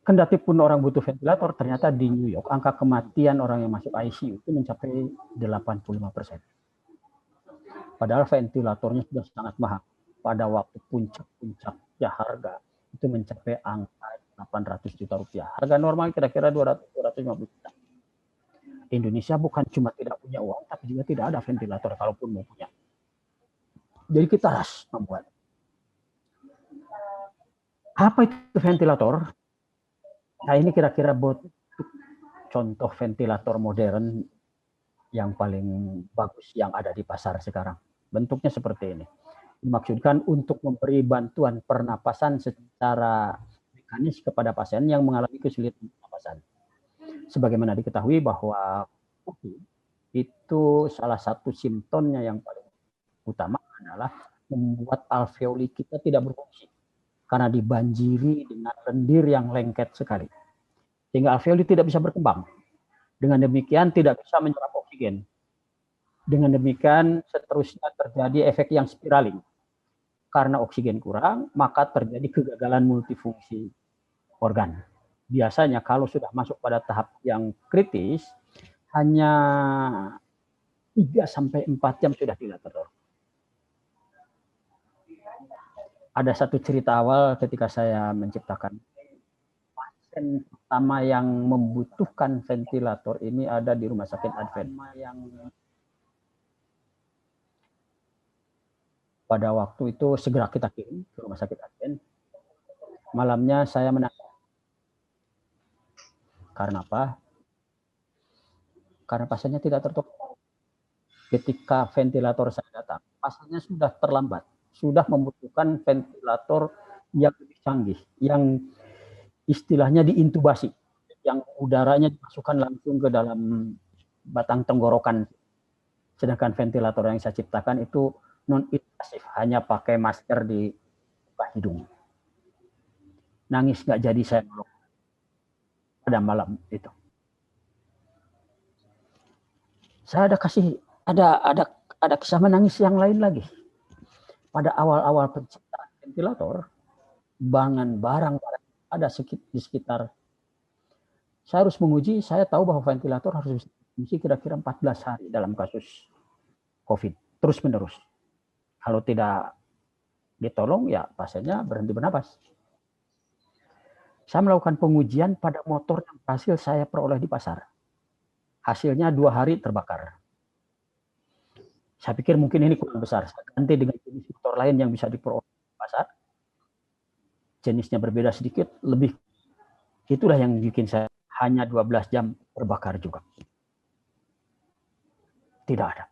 Kendati pun orang butuh ventilator, ternyata di New York angka kematian orang yang masuk ICU itu mencapai 85%. Padahal ventilatornya sudah sangat mahal. Pada waktu puncak-puncaknya harga itu mencapai angka 800 juta rupiah. Harga normal kira-kira 250 juta. Indonesia bukan cuma tidak punya uang, tapi juga tidak ada ventilator kalaupun mau punya. Jadi kita harus membuat. Apa itu ventilator? Nah ini kira-kira contoh ventilator modern yang paling bagus yang ada di pasar sekarang. Bentuknya seperti ini. Dimaksudkan untuk memberi bantuan pernapasan secara mekanis kepada pasien yang mengalami kesulitan pernapasan. Sebagaimana diketahui bahwa itu salah satu simptomnya yang paling utama adalah membuat alveoli kita tidak berfungsi karena dibanjiri dengan lendir yang lengket sekali, sehingga alveoli tidak bisa berkembang. Dengan demikian tidak bisa menyerap oksigen. Dengan demikian seterusnya terjadi efek yang spiraling. Karena oksigen kurang, maka terjadi kegagalan multifungsi organ. Biasanya kalau sudah masuk pada tahap yang kritis, hanya 3-4 jam sudah tidak tertolong. Ada satu cerita awal ketika saya menciptakan pasien pertama yang membutuhkan ventilator ini ada di Rumah Sakit Advent. Pada waktu itu segera kita kirim ke Rumah Sakit Advent. Malamnya saya menangis. Karena apa? Karena pasiennya tidak tertolong. Ketika ventilator saya datang, pasiennya sudah terlambat. Sudah membutuhkan ventilator yang lebih canggih, yang istilahnya diintubasi, yang udaranya dimasukkan langsung ke dalam batang tenggorokan. Sedangkan ventilator yang saya ciptakan itu non-invasif, hanya pakai masker di hidung. Nangis nggak jadi saya nolong pada malam itu. Saya ada kisah menangis yang lain lagi. Pada awal-awal penciptaan ventilator, barang ada di sekitar. Saya harus menguji, saya tahu bahwa ventilator harus berfungsi kira-kira 14 hari dalam kasus COVID, terus menerus. Kalau tidak ditolong, ya pasiennya berhenti bernapas. Saya melakukan pengujian pada motor yang berhasil saya peroleh di pasar. Hasilnya 2 hari terbakar. Saya pikir mungkin ini kurang besar. Saya ganti dengan jenis motor lain yang bisa diperoleh di pasar. Jenisnya berbeda sedikit, lebih. Itulah yang bikin saya hanya 12 jam terbakar juga. Tidak ada.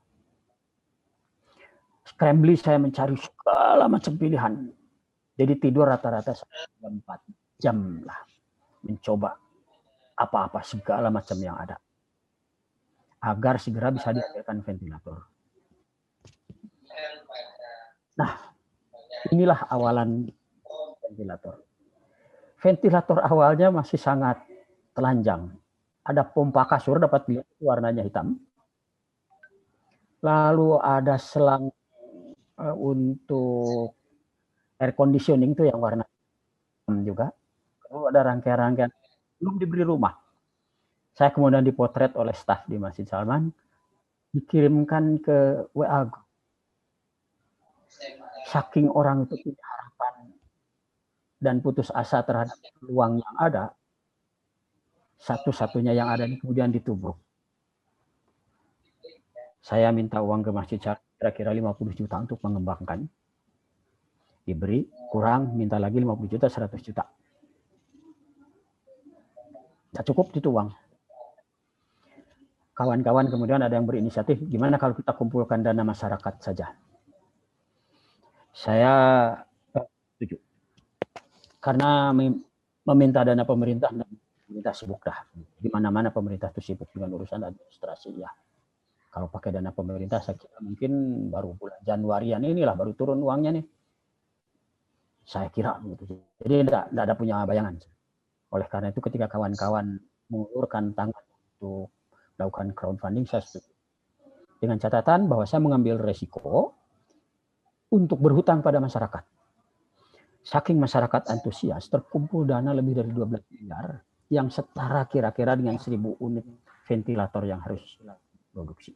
Scrambly saya mencari segala macam pilihan. Jadi tidur rata-rata 4 jam lah. Mencoba apa-apa, segala macam yang ada. Agar segera bisa dihasilkan ventilator. Nah, inilah awalan ventilator. Ventilator awalnya masih sangat telanjang. Ada pompa kasur, dapat lihat warnanya hitam. Lalu ada selang untuk air conditioning itu yang warna hitam juga. Lalu ada rangkaian-rangkaian, belum diberi rumah. Saya kemudian dipotret oleh staf di Masjid Salman, dikirimkan ke WA. Saking orang itu punya harapan dan putus asa terhadap peluang yang ada, satu-satunya yang ada ini kemudian ditubruk. Saya minta uang ke Masjid Salman kira-kira 50 juta untuk mengembangkan. Diberi, kurang, minta lagi 50 juta, 100 juta. Tidak cukup itu uang. Kawan-kawan kemudian ada yang berinisiatif, gimana kalau kita kumpulkan dana masyarakat saja. Saya setuju. Karena meminta dana pemerintah, pemerintah sibuk dah. Di mana-mana pemerintah itu sibuk dengan urusan administrasi ya. Kalau pakai dana pemerintah, saya kira mungkin baru bulan Januarian inilah baru turun uangnya nih. Saya kira gitu. Jadi tidak ada punya bayangan. Oleh karena itu ketika kawan-kawan mengulurkan tangan untuk melakukan crowdfunding, saya setuju. Dengan catatan bahwa saya mengambil resiko untuk berhutang pada masyarakat. Saking masyarakat antusias, terkumpul dana lebih dari 12 miliar yang setara kira-kira dengan 1.000 unit ventilator yang harus produksi.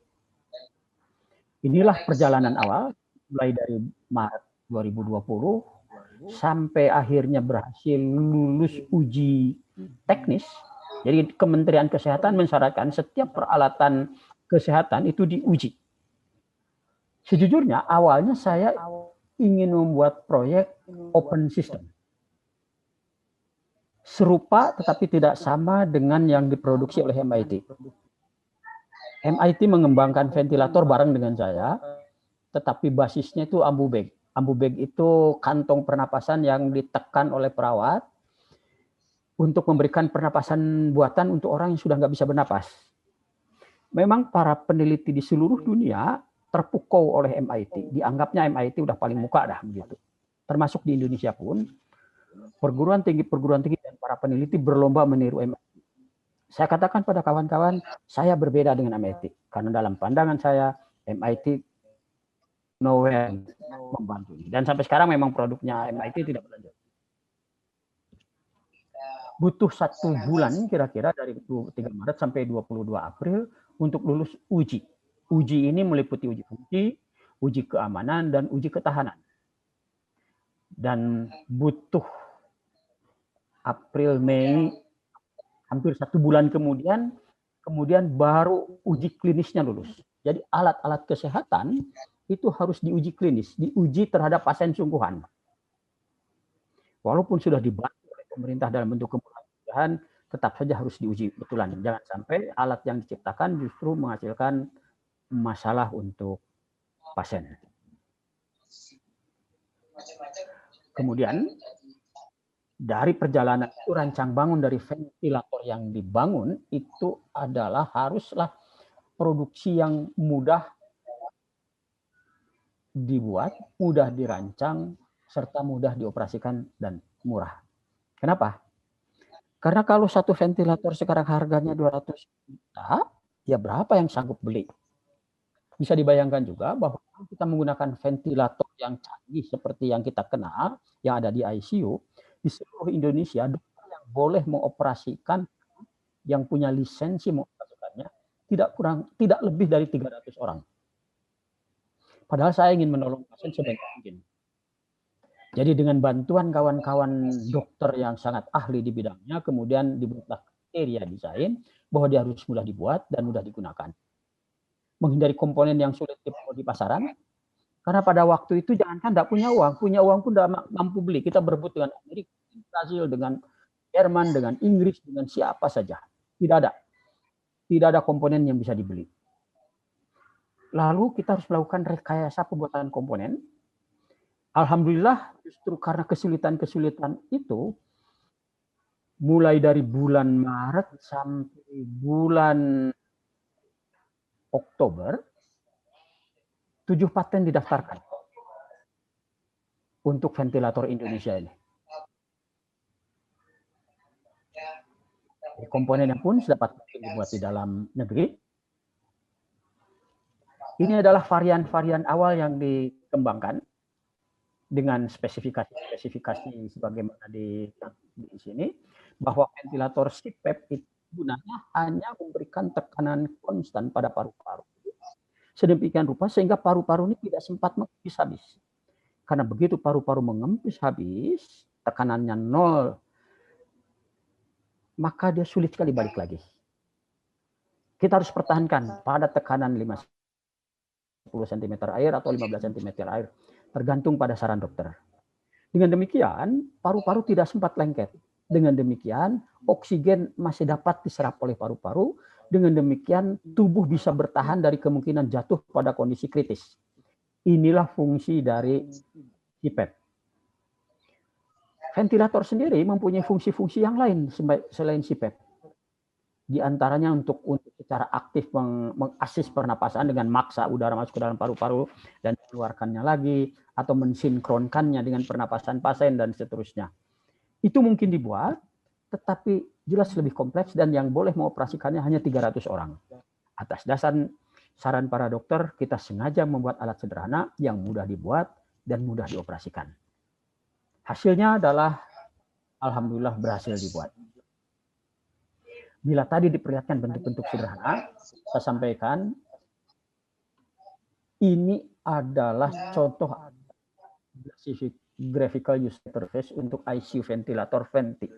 Inilah perjalanan awal, mulai dari Maret 2020 sampai akhirnya berhasil lulus uji teknis. Jadi Kementerian Kesehatan mensyaratkan setiap peralatan kesehatan itu diuji. Sejujurnya awalnya saya ingin membuat proyek open system. Serupa tetapi tidak sama dengan yang diproduksi oleh MIT. MIT mengembangkan ventilator bareng dengan saya, tetapi basisnya itu ambu bag. Ambu bag itu kantong pernapasan yang ditekan oleh perawat untuk memberikan pernapasan buatan untuk orang yang sudah nggak bisa bernapas. Memang para peneliti di seluruh dunia terpukau oleh MIT. Dianggapnya MIT udah paling muka dah begitu. Termasuk di Indonesia pun, perguruan tinggi dan para peneliti berlomba meniru MIT. Saya katakan pada kawan-kawan, saya berbeda dengan MIT. Karena dalam pandangan saya, MIT nowhere membantu. Dan sampai sekarang memang produknya MIT tidak berlanjut. Butuh 1 bulan kira-kira dari 23 Maret sampai 22 April untuk lulus uji. Uji ini meliputi uji fungsi, uji keamanan, dan uji ketahanan. Dan butuh April, Mei, hampir 1 bulan kemudian baru uji klinisnya lulus. Jadi alat-alat kesehatan itu harus diuji klinis, diuji terhadap pasien sungguhan. Walaupun sudah dibantu oleh pemerintah dalam bentuk kemudahan, tetap saja harus diuji betulan. Jangan sampai alat yang diciptakan justru menghasilkan masalah untuk pasien. Kemudian dari perjalanan itu rancang bangun dari ventilator yang dibangun itu adalah haruslah produksi yang mudah dibuat, mudah dirancang, serta mudah dioperasikan dan murah. Kenapa? Karena kalau satu ventilator sekarang harganya 200 juta, ya berapa yang sanggup beli? Bisa dibayangkan juga bahwa kita menggunakan ventilator yang canggih seperti yang kita kenal, yang ada di ICU, di seluruh Indonesia, dokter yang boleh mengoperasikan, yang punya lisensi mengoperasikannya, tidak lebih dari 300 orang. Padahal saya ingin menolong pasien sebanyak mungkin. Jadi dengan bantuan kawan-kawan dokter yang sangat ahli di bidangnya, kemudian dibuatlah kriteria desain bahwa dia harus mudah dibuat dan mudah digunakan. Menghindari komponen yang sulit di pasaran, karena pada waktu itu jangankan tidak punya uang pun tidak mampu beli. Kita berebut dengan Amerika, Brasil, dengan Jerman, dengan Inggris, dengan siapa saja. Tidak ada komponen yang bisa dibeli. Lalu kita harus melakukan rekayasa pembuatan komponen. Alhamdulillah, justru karena kesulitan-kesulitan itu, mulai dari bulan Maret sampai bulan Oktober, 7 paten didaftarkan untuk ventilator Indonesia ini. Komponennya pun dapat dibuat di dalam negeri. Ini adalah varian-varian awal yang dikembangkan dengan spesifikasi sebagaimana di sini, bahwa ventilator CPAP itu gunanya hanya memberikan tekanan konstan pada paru-paru. Sedemikian rupa sehingga paru-paru ini tidak sempat mengempis habis. Karena begitu paru-paru mengempis habis, tekanannya 0, maka dia sulit sekali balik lagi. Kita harus pertahankan pada tekanan 10 cm air atau 15 cm air, tergantung pada saran dokter. Dengan demikian, paru-paru tidak sempat lengket. Dengan demikian, oksigen masih dapat diserap oleh paru-paru. Dengan demikian, tubuh bisa bertahan dari kemungkinan jatuh pada kondisi kritis. Inilah fungsi dari CPAP. Ventilator sendiri mempunyai fungsi-fungsi yang lain selain CPAP. Di antaranya untuk secara aktif mengasis pernapasan dengan maksa udara masuk ke dalam paru-paru dan keluarkannya lagi, atau mensinkronkannya dengan pernapasan pasien dan seterusnya. Itu mungkin dibuat, tetapi jelas lebih kompleks dan yang boleh mengoperasikannya hanya 300 orang. Atas dasar saran para dokter, kita sengaja membuat alat sederhana yang mudah dibuat dan mudah dioperasikan. Hasilnya adalah alhamdulillah berhasil dibuat. Bila tadi diperlihatkan bentuk-bentuk sederhana, saya sampaikan ini adalah contoh graphical user interface untuk ICU ventilator Venti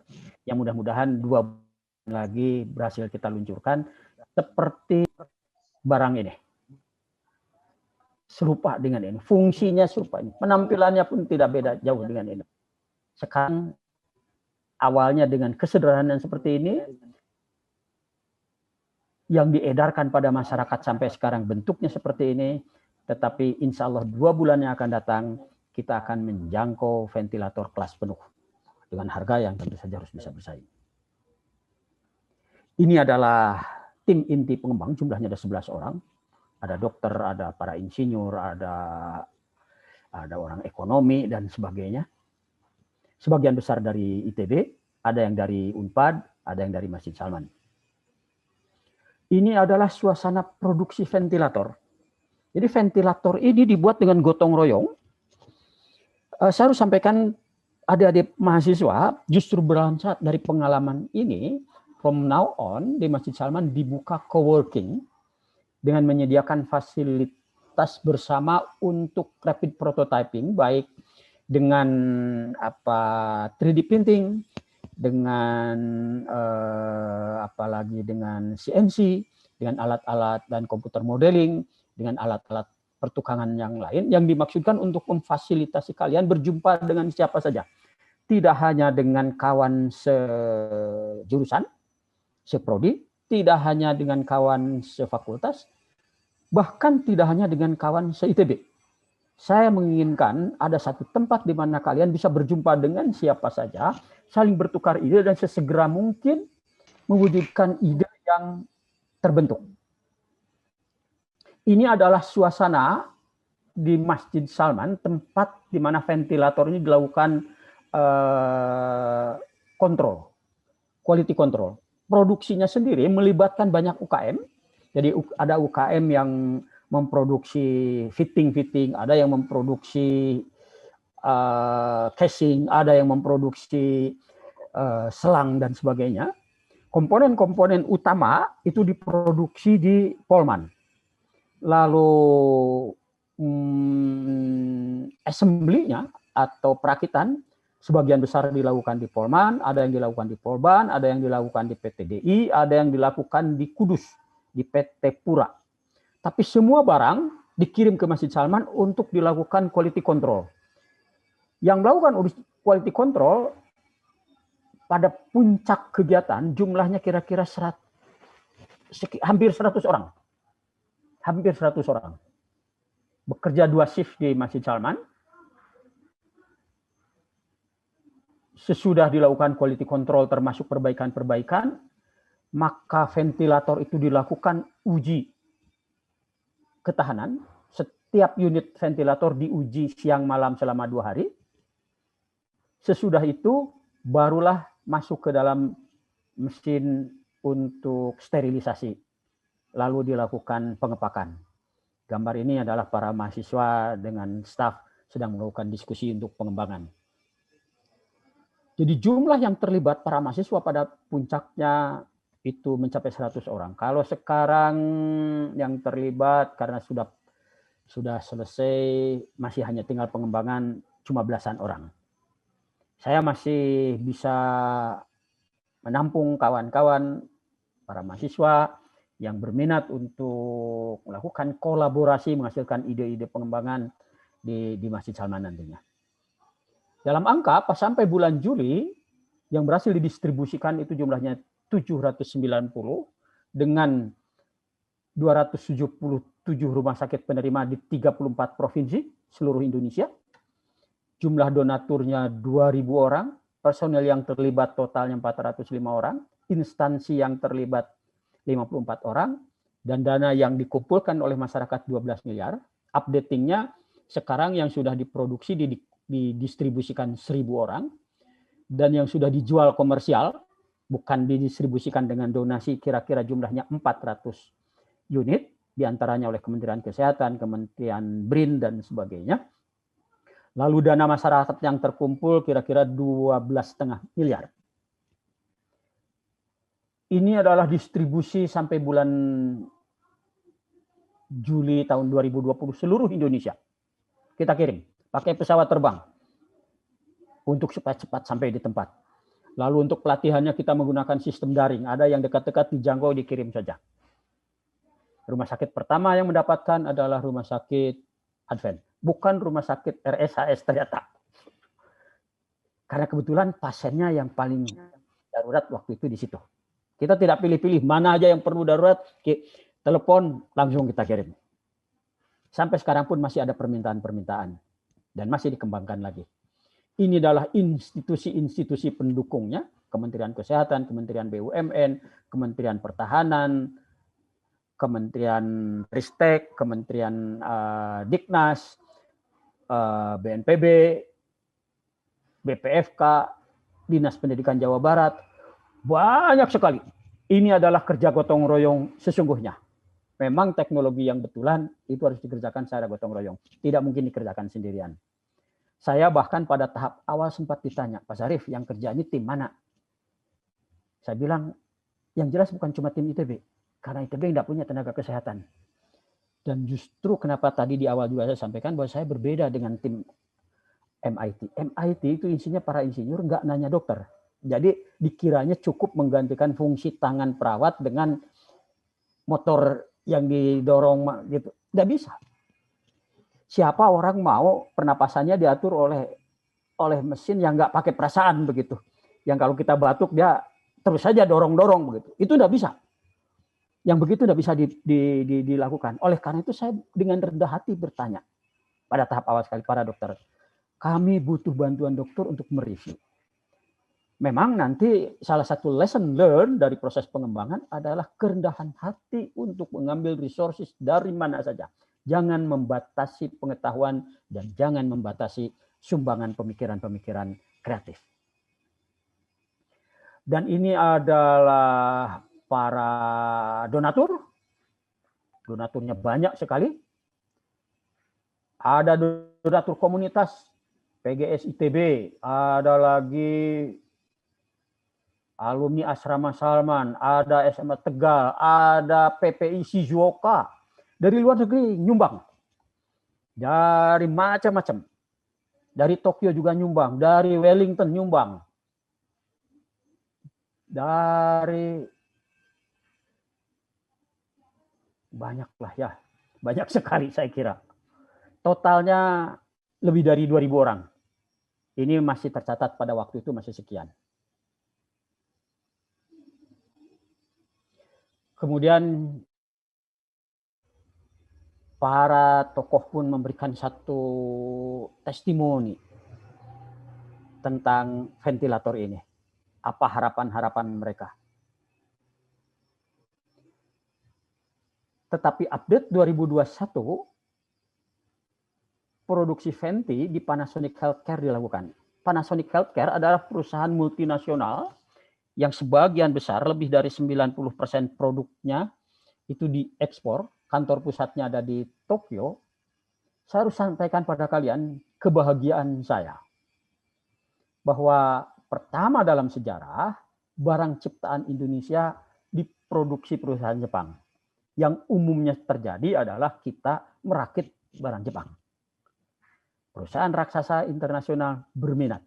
yang mudah-mudahan 2 bulan lagi berhasil kita luncurkan seperti barang ini. Serupa dengan ini, fungsinya serupa ini, penampilannya pun tidak beda jauh dengan ini. Sekarang awalnya dengan kesederhanaan seperti ini, yang diedarkan pada masyarakat sampai sekarang bentuknya seperti ini, tetapi insya Allah 2 bulan yang akan datang, kita akan menjangkau ventilator kelas penuh dengan harga yang tentu saja harus bisa bersaing. Ini adalah tim inti pengembang, jumlahnya ada 11 orang. Ada dokter, ada para insinyur, ada orang ekonomi, dan sebagainya. Sebagian besar dari ITB, ada yang dari Unpad, ada yang dari Masjid Salman. Ini adalah suasana produksi ventilator. Jadi ventilator ini dibuat dengan gotong royong. Saya harus sampaikan adik-adik mahasiswa justru berangkat dari pengalaman ini, from now on di Masjid Salman dibuka coworking dengan menyediakan fasilitas bersama untuk rapid prototyping, baik dengan 3D printing, dengan apalagi dengan CNC, dengan alat-alat dan komputer modeling, dengan alat-alat pertukangan yang lain yang dimaksudkan untuk memfasilitasi kalian berjumpa dengan siapa saja. Tidak hanya dengan kawan sejurusan, seprodi, tidak hanya dengan kawan sefakultas, bahkan tidak hanya dengan kawan se-ITB. Saya menginginkan ada satu tempat di mana kalian bisa berjumpa dengan siapa saja, saling bertukar ide dan sesegera mungkin mewujudkan ide yang terbentuk. Ini adalah suasana di Masjid Salman, tempat di mana ventilator ini dilakukan kontrol, quality control. Produksinya sendiri melibatkan banyak UKM. Jadi ada UKM yang memproduksi fitting, ada yang memproduksi casing, ada yang memproduksi selang dan sebagainya. Komponen-komponen utama itu diproduksi di Polman. Lalu assembly-nya atau perakitan sebagian besar dilakukan di Polman, ada yang dilakukan di Polban, ada yang dilakukan di PT DI, ada yang dilakukan di Kudus, di PT Pura. Tapi semua barang dikirim ke Masjid Salman untuk dilakukan quality control. Yang melakukan quality control pada puncak kegiatan jumlahnya kira-kira hampir 100 orang. Hampir 100 orang. Bekerja 2 shift di Masjid Salman. Sesudah dilakukan quality control termasuk perbaikan-perbaikan, maka ventilator itu dilakukan uji ketahanan. Setiap unit ventilator diuji siang malam selama 2 hari. Sesudah itu barulah masuk ke dalam mesin untuk sterilisasi. Lalu dilakukan pengepakan. Gambar ini adalah para mahasiswa dengan staf sedang melakukan diskusi untuk pengembangan. Jadi jumlah yang terlibat para mahasiswa pada puncaknya itu mencapai 100 orang. Kalau sekarang yang terlibat karena sudah selesai, masih hanya tinggal pengembangan cuma belasan orang. Saya masih bisa menampung kawan-kawan para mahasiswa yang berminat untuk melakukan kolaborasi menghasilkan ide-ide pengembangan di Masjid Salman nantinya. Dalam angka pas sampai bulan Juli yang berhasil didistribusikan itu jumlahnya 790 dengan 277 rumah sakit penerima di 34 provinsi seluruh Indonesia. Jumlah donaturnya 2.000 orang, personel yang terlibat totalnya 405 orang, instansi yang terlibat 54 orang, dan dana yang dikumpulkan oleh masyarakat 12 miliar. Updatingnya sekarang yang sudah diproduksi didistribusikan 1.000 orang, dan yang sudah dijual komersial, bukan didistribusikan dengan donasi, kira-kira jumlahnya 400 unit, diantaranya oleh Kementerian Kesehatan, Kementerian BRIN, dan sebagainya. Lalu dana masyarakat yang terkumpul kira-kira 12,5 miliar. Ini adalah distribusi sampai bulan Juli tahun 2020 seluruh Indonesia. Kita kirim pakai pesawat terbang untuk cepat-cepat sampai di tempat. Lalu untuk pelatihannya kita menggunakan sistem daring. Ada yang dekat-dekat dijangkau dikirim saja. Rumah sakit pertama yang mendapatkan adalah Rumah Sakit Advent. Bukan rumah sakit RSHS ternyata. Karena kebetulan pasiennya yang paling darurat waktu itu di situ. Kita tidak pilih-pilih mana aja yang perlu darurat, telepon langsung kita kirim. Sampai sekarang pun masih ada permintaan-permintaan dan masih dikembangkan lagi. Ini adalah institusi-institusi pendukungnya, Kementerian Kesehatan, Kementerian BUMN, Kementerian Pertahanan, Kementerian Ristek, Kementerian Diknas, BNPB, BPFK, Dinas Pendidikan Jawa Barat, banyak sekali. Ini adalah kerja gotong royong sesungguhnya. Memang teknologi yang betulan itu harus dikerjakan secara gotong royong. Tidak mungkin dikerjakan sendirian. Saya bahkan pada tahap awal sempat ditanya, Pak Syarif, yang kerja ini tim mana? Saya bilang, yang jelas bukan cuma tim ITB. Karena ITB tidak punya tenaga kesehatan. Dan justru kenapa tadi di awal juga saya sampaikan bahwa saya berbeda dengan tim MIT. MIT itu isinya para insinyur, nggak nanya dokter. Jadi dikiranya cukup menggantikan fungsi tangan perawat dengan motor yang didorong gitu. Nggak bisa. Siapa orang mau pernapasannya diatur oleh mesin yang nggak pakai perasaan begitu. Yang kalau kita batuk dia terus saja dorong-dorong begitu. Itu nggak bisa. Yang begitu tidak bisa dilakukan. Oleh karena itu saya dengan rendah hati bertanya pada tahap awal sekali para dokter. Kami butuh bantuan dokter untuk mereview. Memang nanti salah satu lesson learned dari proses pengembangan adalah kerendahan hati untuk mengambil resources dari mana saja. Jangan membatasi pengetahuan dan jangan membatasi sumbangan pemikiran-pemikiran kreatif. Dan ini adalah para donatur. Donaturnya banyak sekali. Ada donatur komunitas PGS ITB, ada lagi alumni Asrama Salman, ada SMA Tegal, ada PPI Shizuoka. Dari luar negeri nyumbang. Dari macam-macam. Dari Tokyo juga nyumbang, dari Wellington nyumbang. Dari banyaklah ya, banyak sekali saya kira. Totalnya lebih dari 2.000 orang. Ini masih tercatat pada waktu itu masih sekian. Kemudian para tokoh pun memberikan satu testimoni tentang ventilator ini. Apa harapan-harapan mereka. Tetapi update 2021, produksi venti di Panasonic Healthcare dilakukan. Panasonic Healthcare adalah perusahaan multinasional yang sebagian besar, lebih dari 90% produknya itu diekspor, kantor pusatnya ada di Tokyo. Saya harus sampaikan pada kalian kebahagiaan saya bahwa pertama dalam sejarah barang ciptaan Indonesia diproduksi perusahaan Jepang. Yang umumnya terjadi adalah kita merakit barang Jepang. Perusahaan raksasa internasional berminat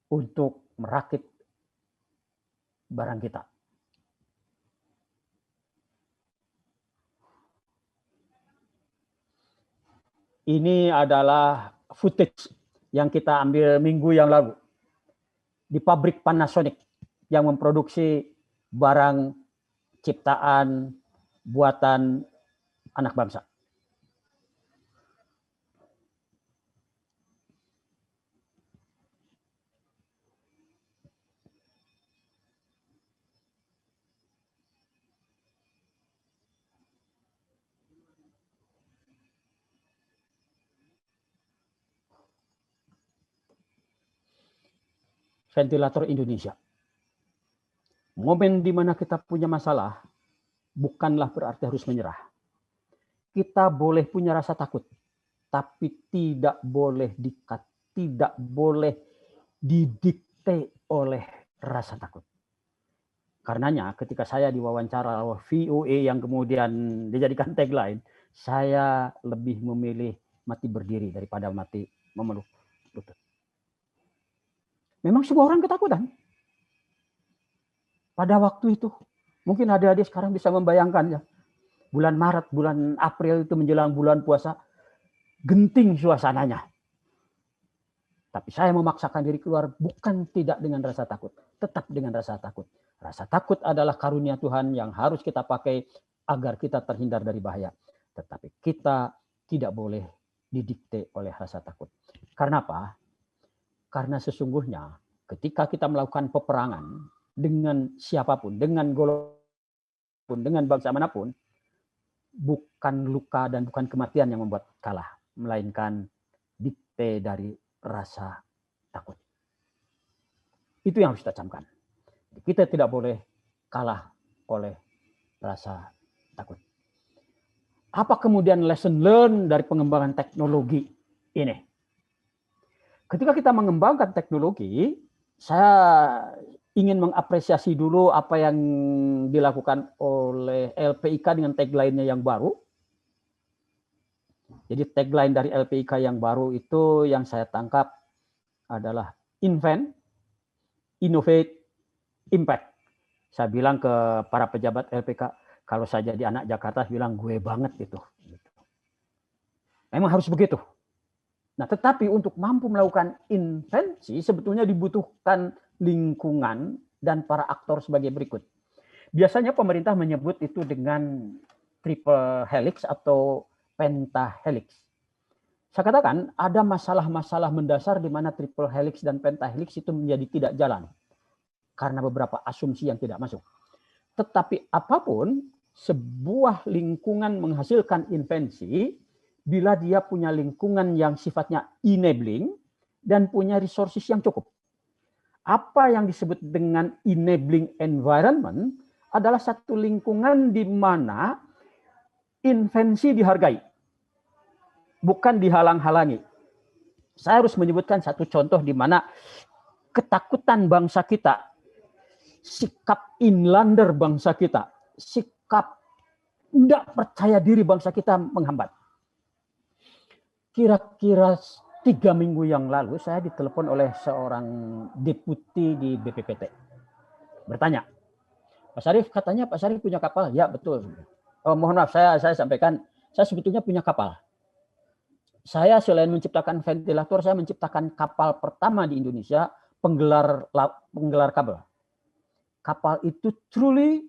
untuk merakit barang kita. Ini adalah footage yang kita ambil minggu yang lalu di pabrik Panasonic yang memproduksi barang ciptaan buatan anak bangsa. Ventilator Indonesia. Momen di mana kita punya masalah bukanlah berarti harus menyerah. Kita boleh punya rasa takut, tapi tidak boleh didikte oleh rasa takut. Karenanya ketika saya diwawancara VOA yang kemudian dijadikan tagline, saya lebih memilih mati berdiri daripada mati memeluk lutut. Memang semua orang ketakutan. Pada waktu itu, mungkin adik-adik sekarang bisa membayangkannya. Bulan Maret, bulan April itu menjelang bulan puasa, genting suasananya. Tapi saya memaksakan diri keluar bukan tidak dengan rasa takut, tetap dengan rasa takut. Rasa takut adalah karunia Tuhan yang harus kita pakai agar kita terhindar dari bahaya. Tetapi kita tidak boleh didikte oleh rasa takut. Karena apa? Karena sesungguhnya ketika kita melakukan peperangan dengan siapapun, dengan golongan, dengan bangsa manapun, bukan luka dan bukan kematian yang membuat kalah, melainkan dikte dari rasa takut. Itu yang harus kita camkan. Kita tidak boleh kalah oleh rasa takut. Apa kemudian lesson learn dari pengembangan teknologi ini? Ketika kita mengembangkan teknologi, saya ingin mengapresiasi dulu apa yang dilakukan oleh LPIK dengan tagline-nya yang baru. Jadi tagline dari LPIK yang baru itu yang saya tangkap adalah invent, innovate, impact. Saya bilang ke para pejabat LPIK, kalau saya jadi anak Jakarta, bilang gue banget itu. Memang harus begitu. Nah, tetapi untuk mampu melakukan invensi sebetulnya dibutuhkan lingkungan dan para aktor sebagai berikut. Biasanya pemerintah menyebut itu dengan triple helix atau pentahelix. Saya katakan ada masalah-masalah mendasar di mana triple helix dan pentahelix itu menjadi tidak jalan karena beberapa asumsi yang tidak masuk. Tetapi apapun, sebuah lingkungan menghasilkan invensi bila dia punya lingkungan yang sifatnya enabling dan punya resources yang cukup. Apa yang disebut dengan enabling environment adalah satu lingkungan di mana invensi dihargai, bukan dihalang-halangi. Saya harus menyebutkan satu contoh di mana ketakutan bangsa kita, sikap inlander bangsa kita, sikap tidak percaya diri bangsa kita menghambat. Kira-kira 3 minggu yang lalu saya ditelepon oleh seorang deputi di BPPT. Bertanya, Pak Syarif, katanya Pak Syarif punya kapal? Ya, betul. Oh, mohon maaf, saya sampaikan, saya sebetulnya punya kapal. Saya selain menciptakan ventilator, saya menciptakan kapal pertama di Indonesia, penggelar kabel. Kapal itu truly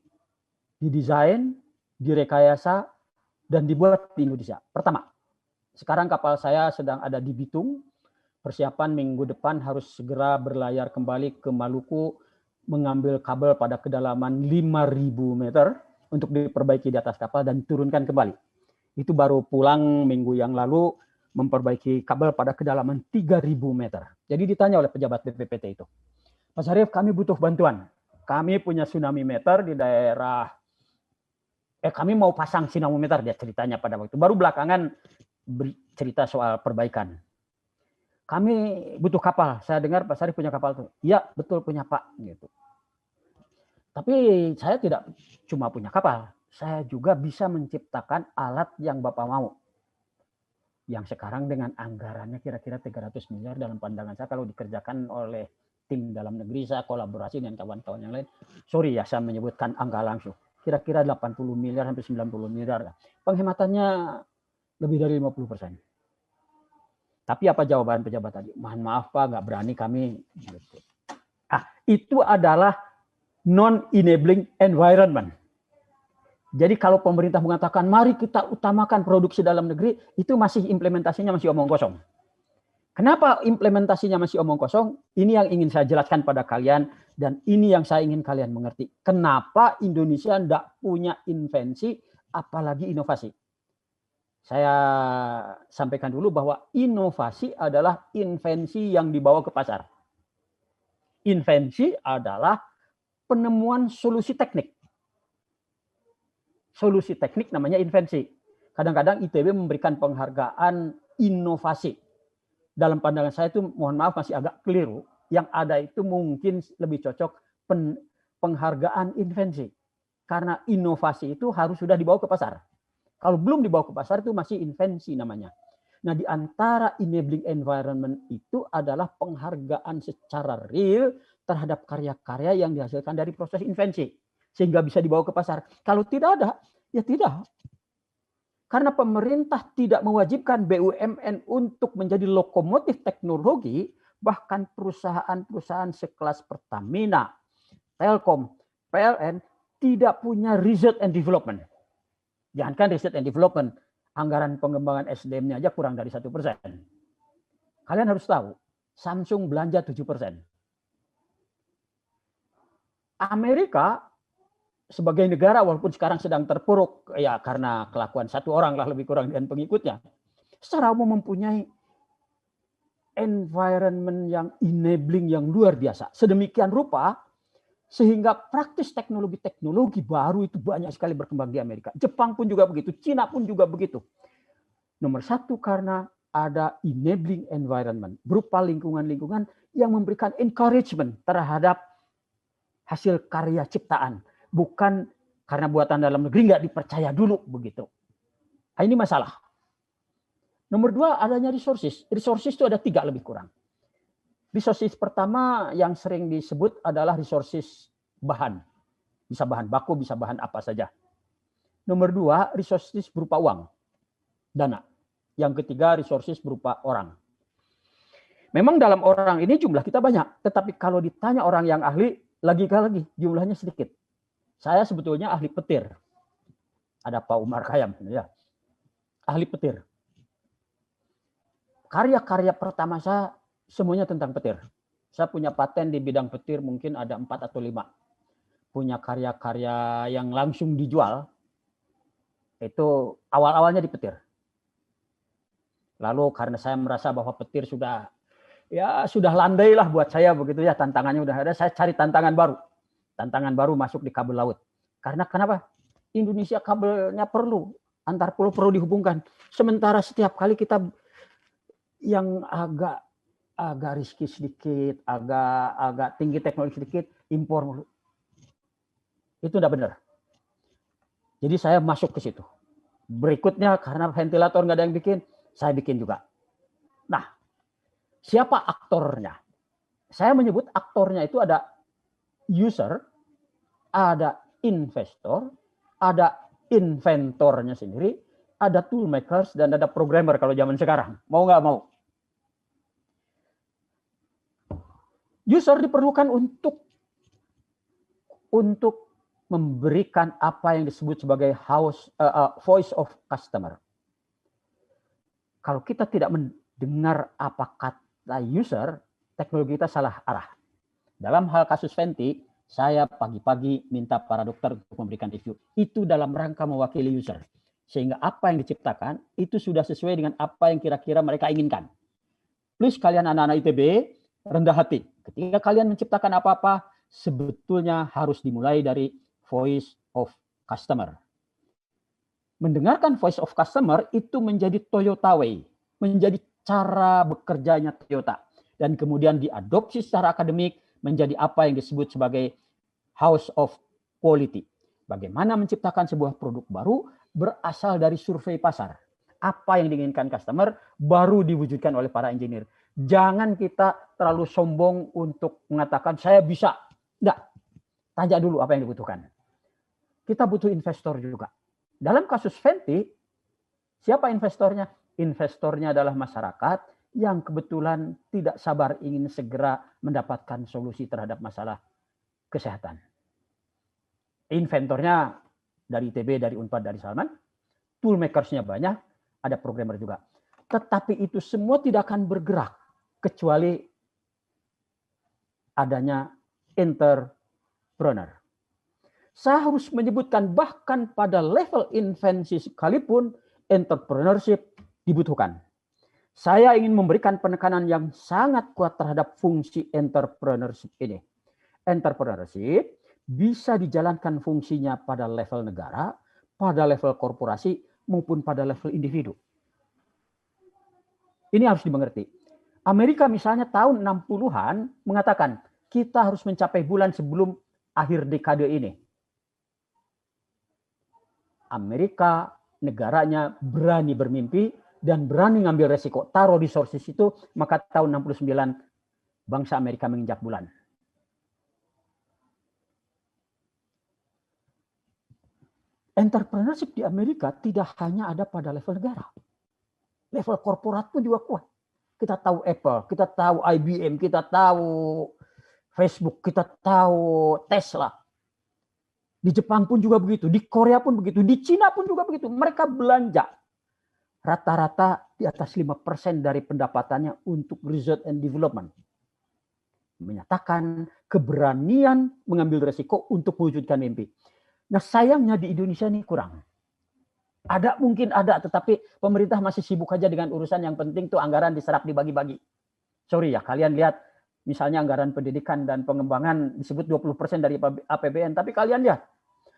didesain, direkayasa, dan dibuat di Indonesia. Pertama, sekarang kapal saya sedang ada di Bitung, persiapan minggu depan harus segera berlayar kembali ke Maluku, mengambil kabel pada kedalaman 5.000 meter untuk diperbaiki di atas kapal dan turunkan kembali. Itu baru pulang minggu yang lalu, memperbaiki kabel pada kedalaman 3.000 meter. Jadi ditanya oleh pejabat BPPT itu, Pak Syarif, kami butuh bantuan. Kami punya tsunami meter di daerah, kami mau pasang tsunami meter, dia ceritanya pada waktu. Baru belakangan cerita soal perbaikan. Kami butuh kapal. Saya dengar Pak Syarif punya kapal tuh. Iya, betul punya Pak. Gitu. Tapi saya tidak cuma punya kapal. Saya juga bisa menciptakan alat yang Bapak mau. Yang sekarang dengan anggarannya kira-kira 300 miliar dalam pandangan saya kalau dikerjakan oleh tim dalam negeri, saya kolaborasi dengan kawan-kawan yang lain. Sorry ya, saya menyebutkan angka langsung. Kira-kira 80 miliar sampai 90 miliar. Penghematannya lebih dari 50%. Tapi apa jawaban pejabat tadi? Mohon maaf Pak, nggak berani kami. Itu adalah non-enabling environment. Jadi kalau pemerintah mengatakan mari kita utamakan produksi dalam negeri, itu masih implementasinya masih omong kosong. Kenapa implementasinya masih omong kosong? Ini yang ingin saya jelaskan pada kalian dan ini yang saya ingin kalian mengerti. Kenapa Indonesia tidak punya invensi apalagi inovasi? Saya sampaikan dulu bahwa inovasi adalah invensi yang dibawa ke pasar. Invensi adalah penemuan solusi teknik. Solusi teknik namanya invensi. Kadang-kadang ITB memberikan penghargaan inovasi. Dalam pandangan saya itu mohon maaf masih agak keliru. Yang ada itu mungkin lebih cocok penghargaan invensi. Karena inovasi itu harus sudah dibawa ke pasar. Kalau belum dibawa ke pasar itu masih invensi namanya. Nah, di antara enabling environment itu adalah penghargaan secara real terhadap karya-karya yang dihasilkan dari proses invensi. Sehingga bisa dibawa ke pasar. Kalau tidak ada, ya tidak. Karena pemerintah tidak mewajibkan BUMN untuk menjadi lokomotif teknologi, bahkan perusahaan-perusahaan sekelas Pertamina, Telkom, PLN tidak punya research and development. Jangankan research and development, anggaran pengembangan SDM-nya aja kurang dari 1%. Kalian harus tahu, Samsung belanja 7%. Amerika sebagai negara walaupun sekarang sedang terpuruk ya karena kelakuan satu orang lah lebih kurang dan pengikutnya, secara umum mempunyai environment yang enabling yang luar biasa. Sedemikian rupa sehingga praktis teknologi baru itu banyak sekali berkembang di Amerika. Jepang pun juga begitu, Cina pun juga begitu. Nomor satu karena ada enabling environment berupa lingkungan-lingkungan yang memberikan encouragement terhadap hasil karya ciptaan. Bukan karena buatan dalam negeri nggak dipercaya dulu begitu. Nah, ini masalah. Nomor dua adanya resources. Resources itu ada 3 lebih kurang. Resources pertama yang sering disebut adalah resources bahan. Bisa bahan baku, bisa bahan apa saja. Nomor 2 resources berupa uang, dana. Yang ketiga resources berupa orang. Memang dalam orang ini jumlah kita banyak. Tetapi kalau ditanya orang yang ahli, lagi jumlahnya sedikit. Saya sebetulnya ahli petir. Ada Pak Umar Khayyam, ya. Ahli petir. Karya-karya pertama saya semuanya tentang petir. Saya punya paten di bidang petir mungkin ada 4 atau 5. Punya karya-karya yang langsung dijual. Itu awal-awalnya di petir. Lalu karena saya merasa bahwa petir sudah landai lah buat saya begitu ya, tantangannya udah ada, saya cari tantangan baru. Tantangan baru masuk di kabel laut. Karena kenapa? Indonesia kabelnya perlu, antar pulau perlu dihubungkan. Sementara setiap kali kita yang agak risky sedikit, agak tinggi teknologi sedikit, impor. Itu tidak benar. Jadi saya masuk ke situ. Berikutnya karena ventilator nggak ada yang bikin, saya bikin juga. Nah, siapa aktornya? Saya menyebut aktornya itu ada user, ada investor, ada inventornya sendiri, ada tool makers, dan ada programmer kalau zaman sekarang. Mau nggak mau. User diperlukan untuk memberikan apa yang disebut sebagai voice of customer. Kalau kita tidak mendengar apa kata user, teknologi kita salah arah. Dalam hal kasus Venti, saya pagi-pagi minta para dokter untuk memberikan review. Itu dalam rangka mewakili user. Sehingga apa yang diciptakan itu sudah sesuai dengan apa yang kira-kira mereka inginkan. Plus kalian anak-anak ITB, rendah hati. Ketika kalian menciptakan apa-apa, sebetulnya harus dimulai dari voice of customer. Mendengarkan voice of customer itu menjadi Toyota Way, menjadi cara bekerjanya Toyota. Dan kemudian diadopsi secara akademik menjadi apa yang disebut sebagai house of quality. Bagaimana menciptakan sebuah produk baru berasal dari survei pasar. Apa yang diinginkan customer baru diwujudkan oleh para engineer. Jangan kita terlalu sombong untuk mengatakan saya bisa. Enggak. Tanya dulu apa yang dibutuhkan. Kita butuh investor juga. Dalam kasus Venti, siapa investornya? Investornya adalah masyarakat yang kebetulan tidak sabar ingin segera mendapatkan solusi terhadap masalah kesehatan. Inventornya dari ITB, dari Unpad, dari Salman. Tool makersnya banyak, ada programmer juga. Tetapi itu semua tidak akan bergerak kecuali adanya entrepreneur. Saya harus menyebutkan bahkan pada level invensi sekalipun entrepreneurship dibutuhkan. Saya ingin memberikan penekanan yang sangat kuat terhadap fungsi entrepreneurship ini. Entrepreneurship bisa dijalankan fungsinya pada level negara, pada level korporasi, maupun pada level individu. Ini harus dimengerti. Amerika misalnya tahun 60-an mengatakan kita harus mencapai bulan sebelum akhir dekade ini. Amerika negaranya berani bermimpi dan berani ngambil resiko, taruh resources itu, maka tahun 69 bangsa Amerika menginjak bulan. Entrepreneurship di Amerika tidak hanya ada pada level negara. Level korporat pun juga kuat. Kita tahu Apple, kita tahu IBM, kita tahu Facebook, kita tahu Tesla. Di Jepang pun juga begitu, di Korea pun begitu, di Cina pun juga begitu. Mereka belanja rata-rata di atas 5% dari pendapatannya untuk research and development. Menyatakan keberanian mengambil resiko untuk mewujudkan mimpi. Nah sayangnya di Indonesia ini kurang. Ada mungkin ada, tetapi pemerintah masih sibuk aja dengan urusan yang penting tuh anggaran diserap dibagi-bagi. Sorry ya, kalian lihat misalnya anggaran pendidikan dan pengembangan disebut 20% dari APBN, tapi kalian lihat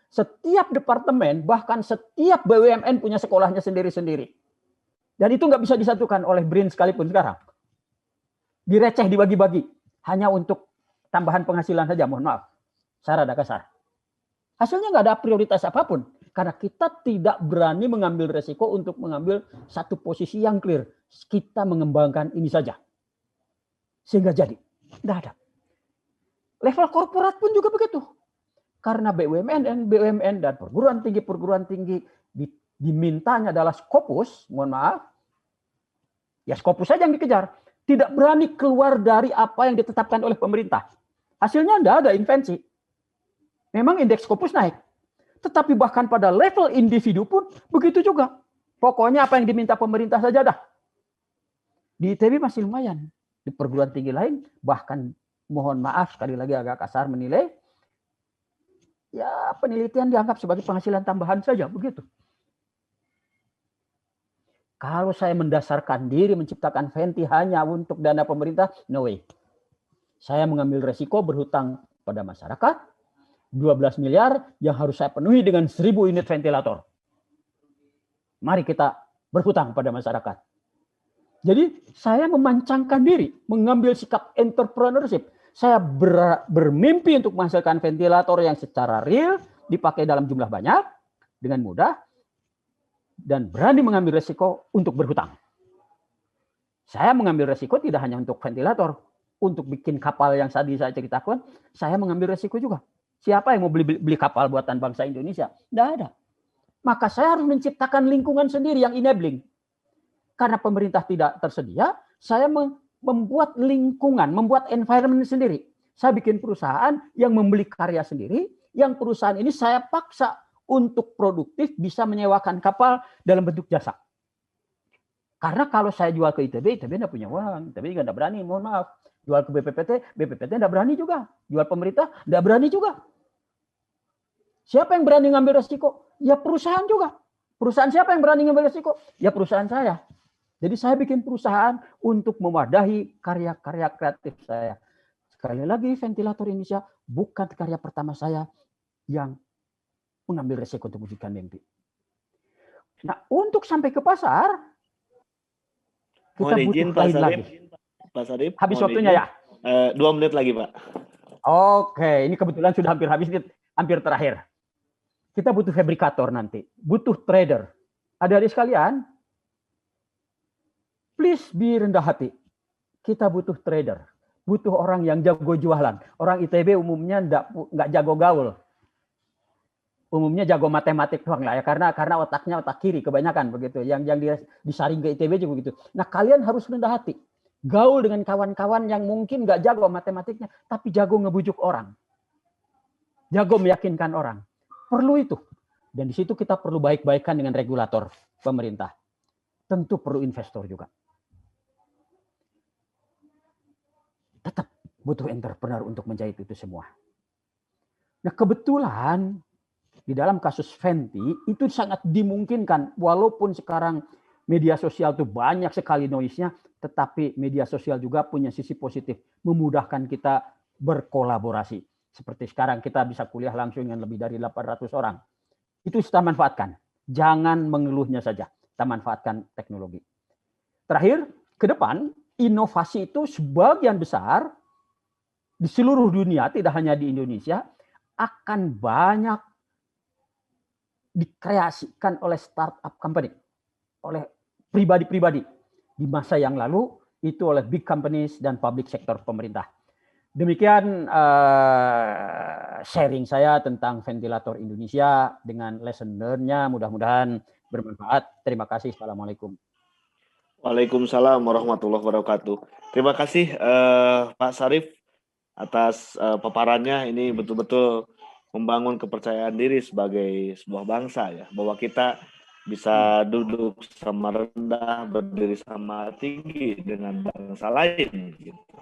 setiap departemen bahkan setiap BUMN punya sekolahnya sendiri-sendiri. Dan itu nggak bisa disatukan oleh BRIN sekalipun sekarang. Direceh dibagi-bagi hanya untuk tambahan penghasilan saja, mohon maaf. Saya rada kasar. Hasilnya nggak ada prioritas apapun. Karena kita tidak berani mengambil resiko untuk mengambil satu posisi yang clear. Kita mengembangkan ini saja. Sehingga jadi. Nggak ada. Level korporat pun juga begitu. Karena BUMN dan perguruan tinggi dimintanya adalah Scopus, mohon maaf. Ya Scopus saja yang dikejar. Tidak berani keluar dari apa yang ditetapkan oleh pemerintah. Hasilnya nggak ada invensi. Memang indeks Scopus naik. Tetapi bahkan pada level individu pun begitu juga. Pokoknya apa yang diminta pemerintah saja dah. Di ITB masih lumayan. Di perguruan tinggi lain, bahkan mohon maaf sekali lagi agak kasar menilai, ya penelitian dianggap sebagai penghasilan tambahan saja, begitu. Kalau saya mendasarkan diri menciptakan Venti hanya untuk dana pemerintah, no way. Saya mengambil resiko berhutang pada masyarakat, 12 miliar yang harus saya penuhi dengan 1.000 unit ventilator. Mari kita berhutang pada masyarakat. Jadi saya memancangkan diri, mengambil sikap entrepreneurship. Saya bermimpi untuk menghasilkan ventilator yang secara real dipakai dalam jumlah banyak, dengan mudah, dan berani mengambil resiko untuk berhutang. Saya mengambil resiko tidak hanya untuk ventilator, untuk bikin kapal yang tadi saya ceritakan, saya mengambil resiko juga. Siapa yang mau beli kapal buatan bangsa Indonesia? Tidak ada. Maka saya harus menciptakan lingkungan sendiri yang enabling. Karena pemerintah tidak tersedia, saya membuat lingkungan, membuat environment sendiri. Saya bikin perusahaan yang membeli karya sendiri, yang perusahaan ini saya paksa untuk produktif bisa menyewakan kapal dalam bentuk jasa. Karena kalau saya jual ke ITB tidak punya uang, ITB tidak berani, mohon maaf. Jual ke BPPT tidak berani juga. Jual pemerintah tidak berani juga. Siapa yang berani ngambil resiko? Ya perusahaan juga. Perusahaan siapa yang berani ngambil resiko? Ya perusahaan saya. Jadi saya bikin perusahaan untuk mewadahi karya-karya kreatif saya. Sekali lagi, ventilator Indonesia bukan karya pertama saya yang mengambil resiko untuk wujudkan mimpi. Nah, untuk sampai ke pasar, kita butuh lain lagi. Pak Sarif, habis waktunya ya? 2 menit lagi, Pak. Oke, ini kebetulan sudah hampir habis, hampir terakhir. Kita butuh fabrikator nanti, butuh trader. Adik-adik sekalian, please be rendah hati. Kita butuh trader, butuh orang yang jago jualan. Orang ITB umumnya nggak jago gaul. Umumnya jago matematik doang lah ya, karena otaknya otak kiri kebanyakan begitu. Yang disaring ke ITB juga begitu. Nah, kalian harus rendah hati. Gaul dengan kawan-kawan yang mungkin nggak jago matematiknya, tapi jago ngebujuk orang. Jago meyakinkan orang. Perlu itu. Dan di situ kita perlu baik-baikan dengan regulator pemerintah. Tentu perlu investor juga. Tetap butuh entrepreneur untuk menjahit itu semua. Nah, kebetulan di dalam kasus Fenty itu sangat dimungkinkan, walaupun sekarang media sosial itu banyak sekali noise-nya, tetapi media sosial juga punya sisi positif, memudahkan kita berkolaborasi. Seperti sekarang kita bisa kuliah langsung dengan lebih dari 800 orang. Itu kita manfaatkan. Jangan mengeluhnya saja. Kita manfaatkan teknologi. Terakhir, ke depan, inovasi itu sebagian besar di seluruh dunia, tidak hanya di Indonesia, akan banyak dikreasikan oleh startup company, oleh pribadi-pribadi. Di masa yang lalu, itu oleh big companies dan public sector pemerintah. Demikian sharing saya tentang ventilator Indonesia dengan lesson learn-nya, mudah-mudahan bermanfaat. Terima kasih. Assalamualaikum. Waalaikumsalam warahmatullahi wabarakatuh. Terima kasih Pak Sarif atas paparannya. Ini betul-betul membangun kepercayaan diri sebagai sebuah bangsa ya, bahwa kita bisa duduk sama rendah, berdiri sama tinggi dengan bangsa lain gitu.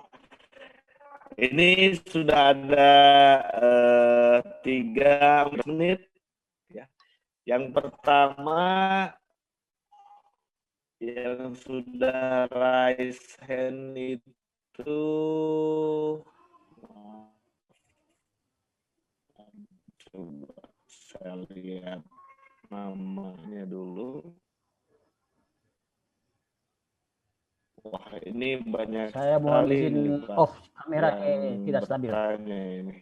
Ini sudah ada 3 menit ya. Yang pertama yang sudah raise hand itu coba saya lihat namanya dulu. Wah, ini banyak saya mohon sekali izin off kamera, tidak stabil. Ini.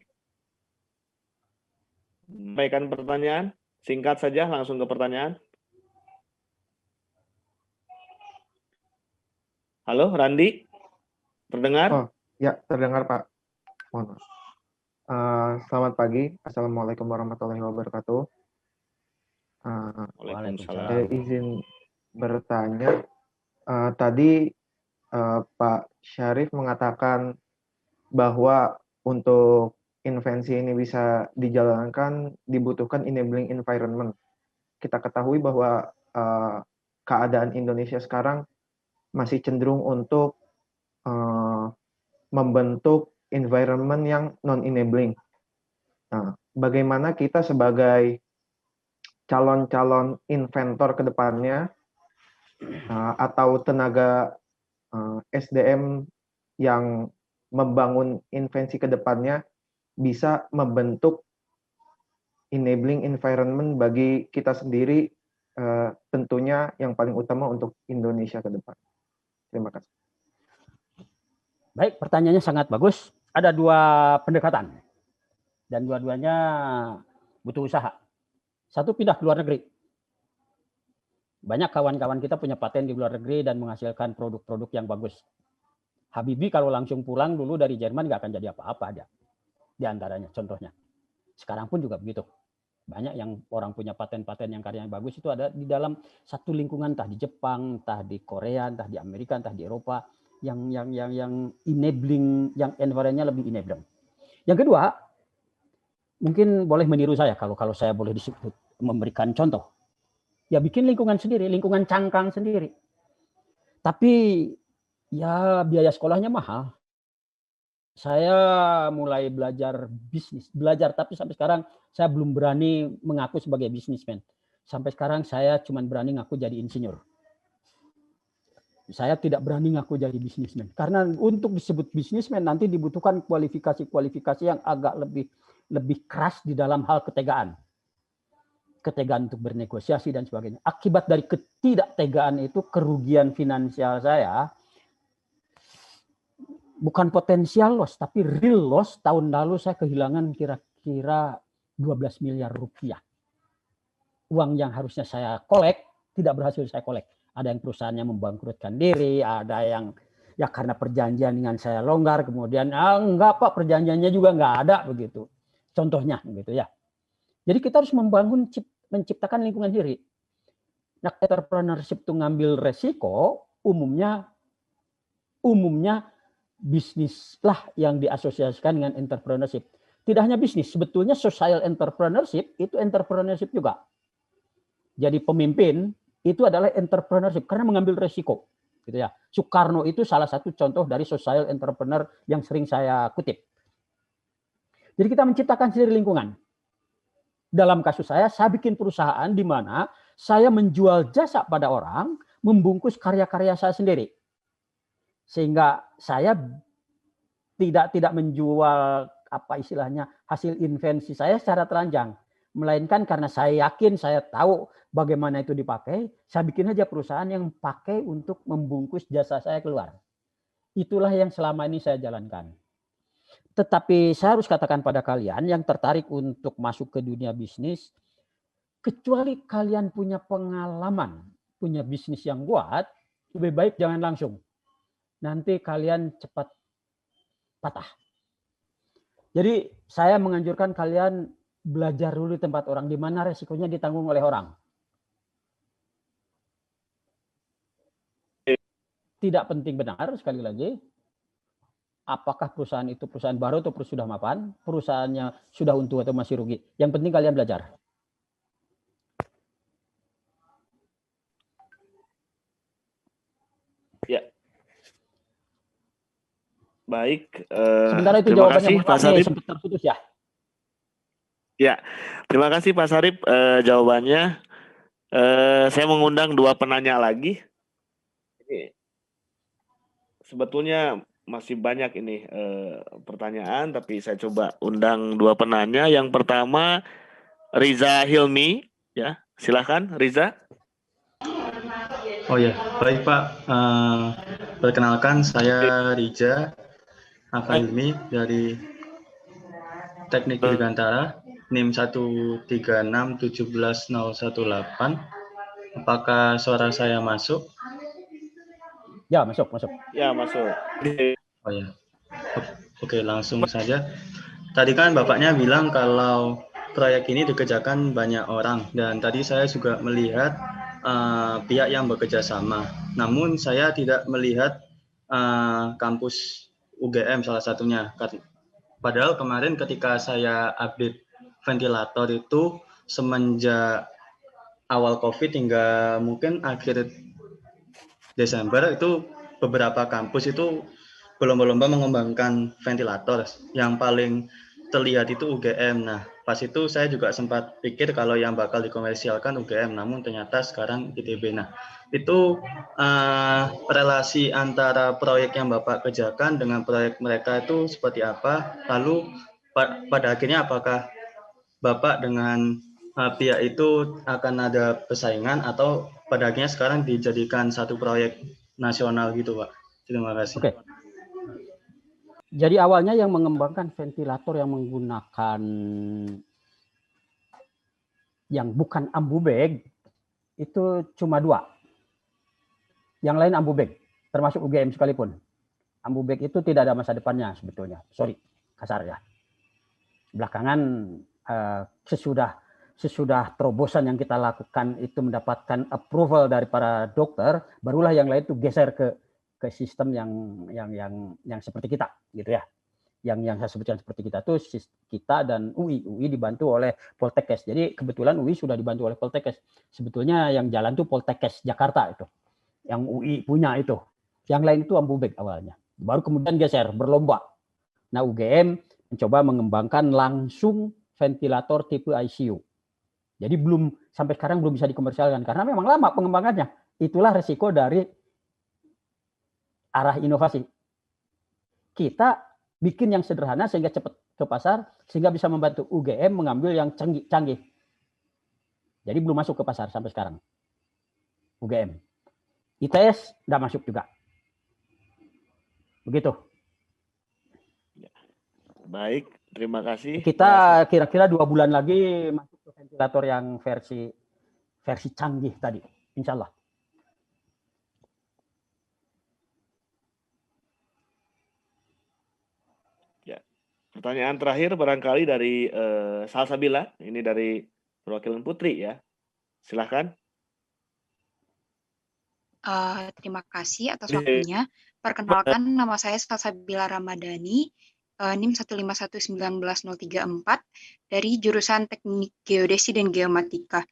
Sampaikan pertanyaan, singkat saja langsung ke pertanyaan. Halo, Randi, terdengar? Oh, ya, terdengar Pak. Mohon maaf. Selamat pagi. Assalamualaikum warahmatullahi wabarakatuh. Waalaikumsalam. Saya izin bertanya. Tadi Pak Syarif mengatakan bahwa untuk invensi ini bisa dijalankan dibutuhkan enabling environment. Kita ketahui bahwa keadaan Indonesia sekarang masih cenderung untuk membentuk environment yang non-enabling. Nah, bagaimana kita sebagai calon-calon inventor ke depannya atau tenaga SDM yang membangun invensi ke depannya bisa membentuk enabling environment bagi kita sendiri, tentunya yang paling utama untuk Indonesia ke depan. Terima kasih. Baik, pertanyaannya sangat bagus. Ada dua pendekatan dan dua-duanya butuh usaha. Satu, pindah ke luar negeri. Banyak kawan-kawan kita punya paten di luar negeri dan menghasilkan produk-produk yang bagus. Habibie kalau langsung pulang dulu dari Jerman nggak akan jadi apa-apa aja. Di antaranya, contohnya. Sekarang pun juga begitu. Banyak yang orang punya paten-paten yang karyanya bagus itu ada di dalam satu lingkungan, entah di Jepang, entah di Korea, entah di Amerika, entah di Eropa, yang enabling, yang environment-nya lebih enabling. Yang kedua, mungkin boleh meniru saya kalau saya boleh disebut memberikan contoh. Ya bikin lingkungan sendiri, lingkungan cangkang sendiri. Tapi ya biaya sekolahnya mahal. Saya mulai belajar bisnis, tapi sampai sekarang saya belum berani mengaku sebagai bisnismen. Sampai sekarang saya cuma berani ngaku jadi insinyur. Saya tidak berani ngaku jadi bisnismen. Karena untuk disebut bisnismen nanti dibutuhkan kualifikasi yang agak lebih keras di dalam hal ketegaan. Ketegaan untuk bernegosiasi dan sebagainya. Akibat dari ketidaktegaan itu, kerugian finansial saya bukan potensial loss, tapi real loss. Tahun lalu saya kehilangan kira-kira 12 miliar rupiah. Uang yang harusnya saya kolek, tidak berhasil saya kolek. Ada yang perusahaannya membangkrutkan diri, ada yang ya karena perjanjian dengan saya longgar, kemudian enggak Pak, perjanjiannya juga enggak ada begitu. Contohnya gitu ya. Jadi kita harus menciptakan lingkungan sendiri. Nah, entrepreneurship itu ngambil resiko, umumnya bisnis lah yang diasosiasikan dengan entrepreneurship. Tidak hanya bisnis, sebetulnya social entrepreneurship itu entrepreneurship juga. Jadi pemimpin itu adalah entrepreneurship karena mengambil resiko, gitu ya. Soekarno itu salah satu contoh dari social entrepreneur yang sering saya kutip. Jadi kita menciptakan sendiri lingkungan. Dalam kasus saya bikin perusahaan di mana saya menjual jasa pada orang, membungkus karya-karya saya sendiri. Sehingga saya tidak menjual apa istilahnya hasil invensi saya secara telanjang, melainkan karena saya yakin, saya tahu bagaimana itu dipakai, saya bikin aja perusahaan yang pakai untuk membungkus jasa saya keluar. Itulah yang selama ini saya jalankan. Tetapi saya harus katakan pada kalian yang tertarik untuk masuk ke dunia bisnis, kecuali kalian punya pengalaman, punya bisnis yang kuat, lebih baik jangan langsung. Nanti kalian cepat patah. Jadi saya menganjurkan kalian belajar dulu di tempat orang, di mana resikonya ditanggung oleh orang. Tidak penting benar, sekali lagi, apakah perusahaan itu perusahaan baru atau sudah mapan, perusahaannya sudah untung atau masih rugi. Yang penting kalian belajar. Ya. Baik. Sementara itu terima jawabannya kasih Pak Sarip. sempat terputus ya. Ya, terima kasih Pak Sarip jawabannya. Saya mengundang dua penanya lagi. Ini sebetulnya masih banyak ini pertanyaan, tapi saya coba undang dua penanya. Yang pertama Riza Hilmi, ya silakan Riza. Oh ya, baik Pak. Perkenalkan saya Riza Hilmi dari Teknik Dirgantara, NIM 136170118. Apakah suara saya masuk? Ya, masuk. Ya, masuk. Oh ya. Oke, langsung saja. Tadi kan Bapaknya bilang kalau proyek ini dikerjakan banyak orang, dan tadi saya juga melihat pihak yang bekerja sama. Namun saya tidak melihat kampus UGM salah satunya. Padahal kemarin ketika saya update ventilator itu semenjak awal COVID hingga mungkin akhir Desember itu beberapa kampus itu berlomba-lomba mengembangkan ventilator. Yang paling terlihat itu UGM. Nah, pas itu saya juga sempat pikir kalau yang bakal dikomersialkan UGM, namun ternyata sekarang ITB. Nah, itu relasi antara proyek yang Bapak kerjakan dengan proyek mereka itu seperti apa? Lalu pada akhirnya apakah Bapak dengan pihak itu akan ada persaingan atau pada akhirnya sekarang dijadikan satu proyek nasional gitu, Pak? Terima kasih. Oke. Jadi awalnya yang mengembangkan ventilator yang menggunakan yang bukan ambu bag itu cuma 2. Yang lain ambu bag, termasuk UGM sekalipun. Ambu bag itu tidak ada masa depannya sebetulnya. Sorry, kasar ya. Belakangan sesudah terobosan yang kita lakukan itu mendapatkan approval dari para dokter, barulah yang lain itu geser ke sistem yang seperti kita, gitu ya. Yang saya sebutkan seperti kita tuh kita dan UI dibantu oleh Poltekkes. Jadi kebetulan UI sudah dibantu oleh Poltekkes. Sebetulnya yang jalan tuh Poltekkes Jakarta itu, yang UI punya itu. Yang lain itu ambu bag awalnya. Baru kemudian geser berlomba. Nah UGM mencoba mengembangkan langsung ventilator tipe ICU. Jadi sampai sekarang belum bisa dikomersialkan karena memang lama pengembangannya. Itulah resiko dari arah inovasi. Kita bikin yang sederhana sehingga cepat ke pasar, sehingga bisa membantu UGM mengambil yang canggih. Jadi belum masuk ke pasar sampai sekarang. UGM. ITS tidak masuk juga. Begitu. Baik, terima kasih. Kita kira-kira 2 bulan lagi masuk ke ventilator yang versi canggih tadi, insya Allah. Pertanyaan terakhir barangkali dari Salsabila, ini dari perwakilan Putri ya. Silahkan. Terima kasih atas waktunya. Perkenalkan, nama saya Salsabila Ramadhani, NIM 151919334 dari jurusan Teknik Geodesi dan Geomatika.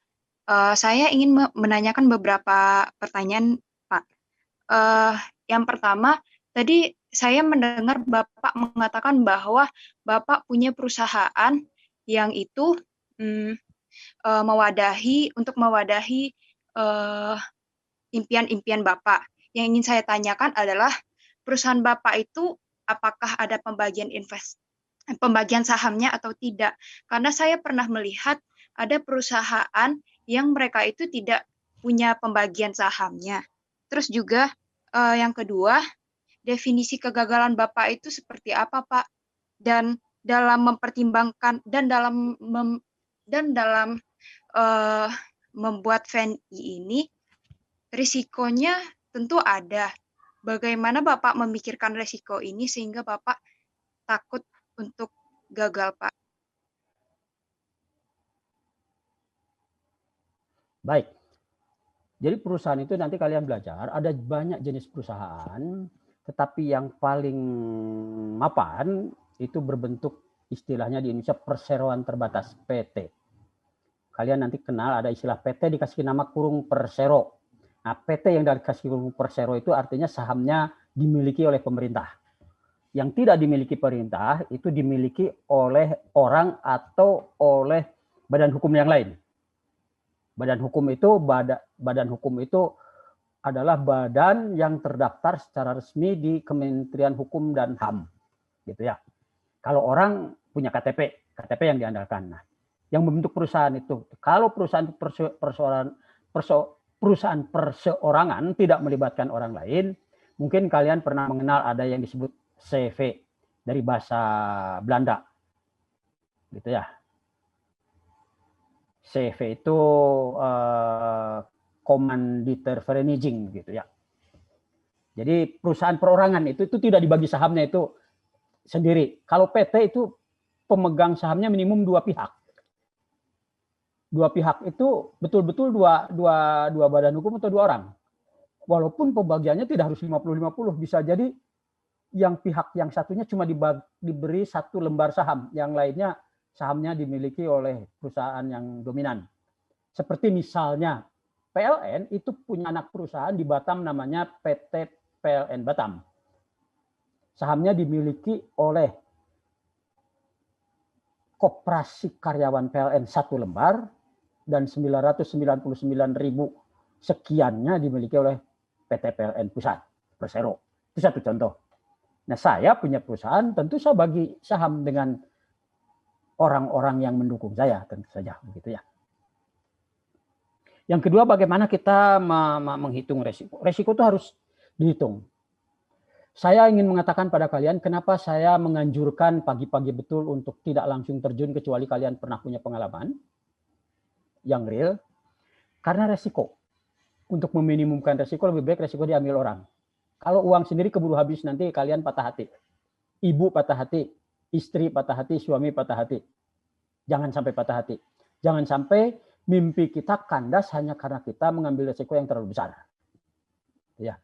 Saya ingin menanyakan beberapa pertanyaan, Pak. Yang pertama, tadi saya mendengar Bapak mengatakan bahwa Bapak punya perusahaan yang itu mewadahi impian-impian Bapak. Yang ingin saya tanyakan adalah perusahaan Bapak itu apakah ada pembagian sahamnya atau tidak? Karena saya pernah melihat ada perusahaan yang mereka itu tidak punya pembagian sahamnya. Terus juga yang kedua, definisi kegagalan Bapak itu seperti apa, Pak? Dan dalam mempertimbangkan dan dalam membuat VNI ini, risikonya tentu ada. Bagaimana Bapak memikirkan risiko ini sehingga Bapak takut untuk gagal, Pak? Baik. Jadi perusahaan itu nanti kalian belajar, ada banyak jenis perusahaan, tetapi yang paling mapan itu berbentuk istilahnya di Indonesia perseroan terbatas, PT. Kalian nanti kenal ada istilah PT dikasih nama kurung persero. Nah, PT yang dikasih kurung persero itu artinya sahamnya dimiliki oleh pemerintah. Yang tidak dimiliki pemerintah itu dimiliki oleh orang atau oleh badan hukum yang lain. Badan hukum itu adalah badan yang terdaftar secara resmi di Kementerian Hukum dan HAM, gitu ya. Kalau orang punya KTP yang diandalkan. Nah, yang membentuk perusahaan itu, kalau perusahaan perseorangan tidak melibatkan orang lain, mungkin kalian pernah mengenal ada yang disebut CV dari bahasa Belanda, gitu ya. CV itu Commanditer Vereniging gitu ya. Jadi perusahaan perorangan itu tidak dibagi sahamnya itu sendiri. Kalau PT itu pemegang sahamnya minimum 2 pihak. 2 pihak itu betul-betul dua badan hukum atau 2 orang. Walaupun pembagiannya tidak harus 50-50, bisa jadi yang pihak yang satunya cuma diberi 1 lembar saham, yang lainnya sahamnya dimiliki oleh perusahaan yang dominan. Seperti misalnya PLN itu punya anak perusahaan di Batam namanya PT PLN Batam. Sahamnya dimiliki oleh Koperasi Karyawan PLN 1 lembar dan 999.000 sekiannya dimiliki oleh PT PLN Pusat, Persero. Itu satu contoh. Nah, saya punya perusahaan, tentu saya bagi saham dengan orang-orang yang mendukung saya, tentu saja begitu ya. Yang kedua, bagaimana kita menghitung resiko. Resiko itu harus dihitung. Saya ingin mengatakan pada kalian, kenapa saya menganjurkan pagi-pagi betul untuk tidak langsung terjun kecuali kalian pernah punya pengalaman yang real. Karena resiko. Untuk meminimumkan resiko, lebih baik resiko diambil orang. Kalau uang sendiri keburu habis, nanti kalian patah hati. Ibu patah hati, istri patah hati, suami patah hati. Jangan sampai patah hati. Jangan sampai mimpi kita kandas hanya karena kita mengambil resiko yang terlalu besar. Ya.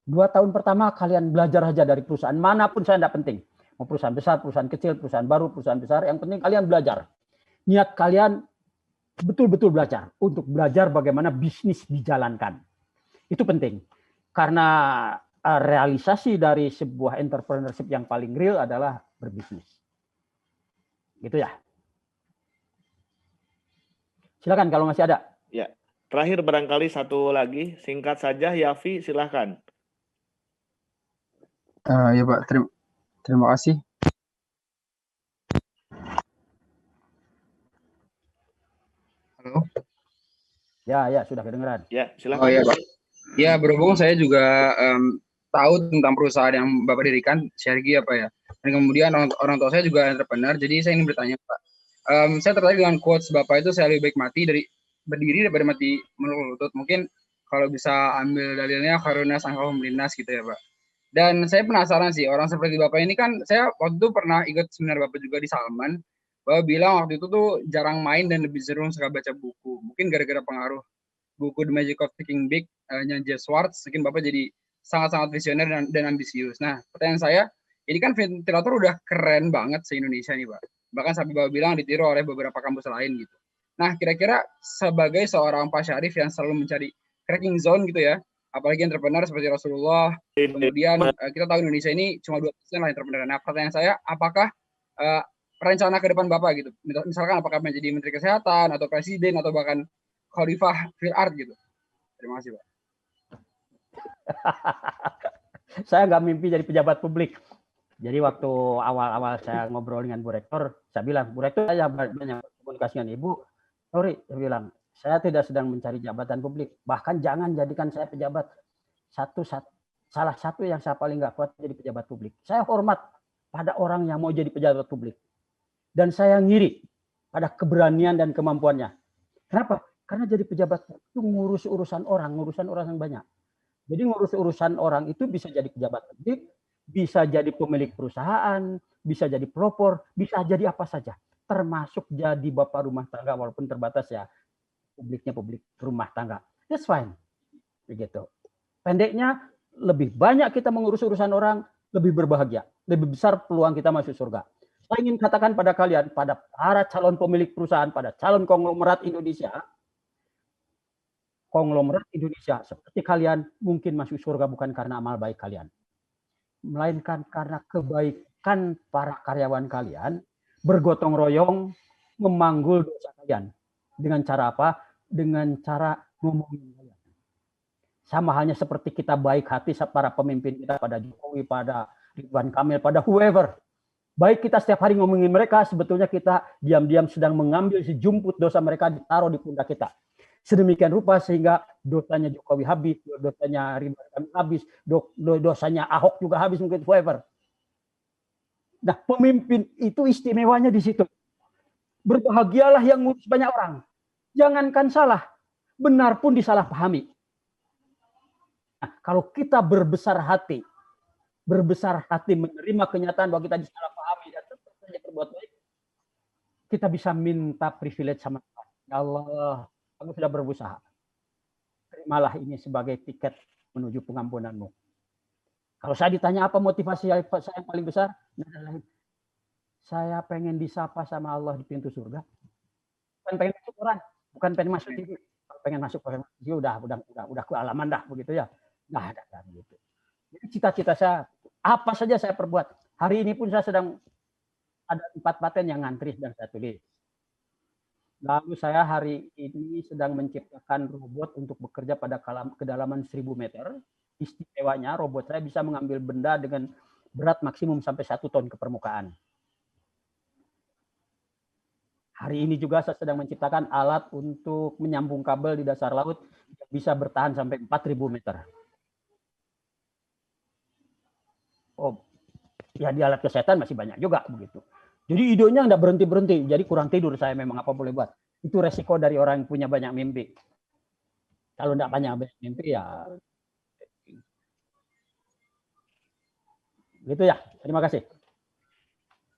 2 tahun pertama kalian belajar aja dari perusahaan manapun, saya tidak penting. Mau perusahaan besar, perusahaan kecil, perusahaan baru, perusahaan besar. Yang penting kalian belajar. Niat kalian betul-betul belajar. Untuk belajar bagaimana bisnis dijalankan. Itu penting. Karena realisasi dari sebuah entrepreneurship yang paling real adalah berbisnis. Gitu ya. Silakan kalau masih ada. Ya, terakhir barangkali satu lagi, singkat saja, Yafi, silakan. Ya Pak, terima kasih. Halo. Ya, sudah kedengeran. Ya, silakan. Oh ya Pak. Ya, berhubung saya juga tahu tentang perusahaan yang Bapak dirikan, Shergi apa ya. Dan kemudian orang tua saya juga entrepreneur, jadi saya ingin bertanya Pak. Saya tertarik dengan quotes Bapak itu, saya lebih baik mati berdiri daripada mati menurut lutut. Mungkin kalau bisa ambil dalilnya karena sangkal melintas gitu ya Pak. Dan saya penasaran sih, orang seperti Bapak ini kan, saya waktu itu pernah ikut seminar Bapak juga di Salman, Bapak bilang waktu itu tuh jarang main dan lebih seru suka baca buku. Mungkin gara-gara pengaruh buku The Magic of Thinking Big nya Jeff Schwartz, mungkin Bapak jadi sangat-sangat visioner dan ambisius. Nah, pertanyaan saya, ini kan ventilator udah keren banget se-Indonesia nih Pak. Bahkan sampai Bapak bilang ditiru oleh beberapa kampus lain gitu. Nah, kira-kira sebagai seorang Pak Syarif yang selalu mencari cracking zone gitu ya, apalagi entrepreneur seperti Rasulullah, kemudian kita tahu Indonesia ini cuma 2% lah entrepreneur. Nah, pertanyaan saya, apakah rencana ke depan Bapak gitu, misalkan apakah menjadi Menteri Kesehatan, atau Presiden, atau bahkan Khalifah Fil Art gitu. Terima kasih Pak. Saya nggak mimpi jadi pejabat publik. Jadi waktu awal-awal saya ngobrol dengan Bu Rektor, saya bilang, Bu Rektor, saya banyak komunikasi dengan Ibu. Sorry, saya bilang, saya tidak sedang mencari jabatan publik. Bahkan jangan jadikan saya pejabat. Salah satu yang saya paling nggak kuat jadi pejabat publik. Saya hormat pada orang yang mau jadi pejabat publik. Dan saya ngiri pada keberanian dan kemampuannya. Kenapa? Karena jadi pejabat itu ngurus urusan orang yang banyak. Jadi ngurus urusan orang itu bisa jadi pejabat publik, bisa jadi pemilik perusahaan, bisa jadi pelopor, bisa jadi apa saja. Termasuk jadi bapak rumah tangga walaupun terbatas ya. Publiknya publik rumah tangga. That's fine. Begitu. Pendeknya, lebih banyak kita mengurus urusan orang, lebih berbahagia. Lebih besar peluang kita masuk surga. Saya ingin katakan pada kalian, pada para calon pemilik perusahaan, pada calon konglomerat Indonesia seperti kalian mungkin masuk surga bukan karena amal baik kalian, melainkan karena kebaikan para karyawan kalian bergotong royong memanggul dosa kalian. Dengan cara apa? Dengan cara ngomongin kalian. Sama halnya seperti kita baik hati para pemimpin kita, pada Jokowi, pada Ridwan Kamil, pada whoever. Baik kita setiap hari ngomongin mereka, sebetulnya kita diam-diam sedang mengambil sejumput dosa mereka ditaruh di pundak kita. Sedemikian rupa sehingga dosanya Jokowi habis, dosanya Ridwan Kamil habis, dosanya Ahok juga habis, mungkin whoever. Nah, pemimpin itu istimewanya di situ. Berbahagialah yang ngurus banyak orang. Jangankan salah, benar pun disalahpahami. Nah, kalau kita berbesar hati menerima kenyataan bahwa kita disalahpahami dan tetap saja berbuat baik, kita bisa minta privilege sama Allah. Ya Allah, kamu sudah berusaha. Terimalah ini sebagai tiket menuju pengampunanmu. Kalau saya ditanya apa motivasi saya yang paling besar, saya pengen disapa sama Allah di pintu surga. Bukan pengen masuk Quran, bukan pengen masuk TV. Kalau pengen masuk Quran, udah kealaman dah begitu ya. Nah, ada begitu. Jadi cita-cita saya, apa saja saya perbuat. Hari ini pun saya sedang ada 4 paten yang ngantri dan saya tulis. Lalu saya hari ini sedang menciptakan robot untuk bekerja pada kedalaman 1000 meter. Istimewanya robot saya bisa mengambil benda dengan berat maksimum sampai 1 ton ke permukaan. Hari ini juga saya sedang menciptakan alat untuk menyambung kabel di dasar laut yang bisa bertahan sampai 4.000 meter. Oh, ya di alat kesehatan masih banyak juga begitu. Jadi idenya nggak berhenti-berhenti, jadi kurang tidur saya memang apa boleh buat. Itu resiko dari orang yang punya banyak mimpi. Kalau nggak banyak mimpi ya gitu ya. Terima kasih.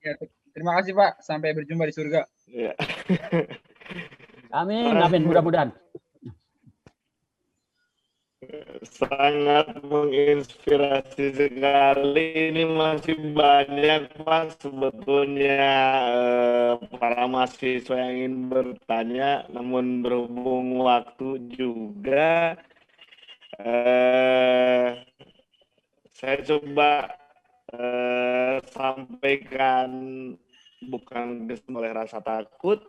Ya, terima kasih Pak. Sampai berjumpa di surga. Ya. Amin, amin. Mudah-mudahan. Sangat menginspirasi sekali. Ini masih banyak Pak sebetulnya para mahasiswa yang ingin bertanya, namun berhubung waktu juga saya coba sampaikan bukan oleh rasa takut,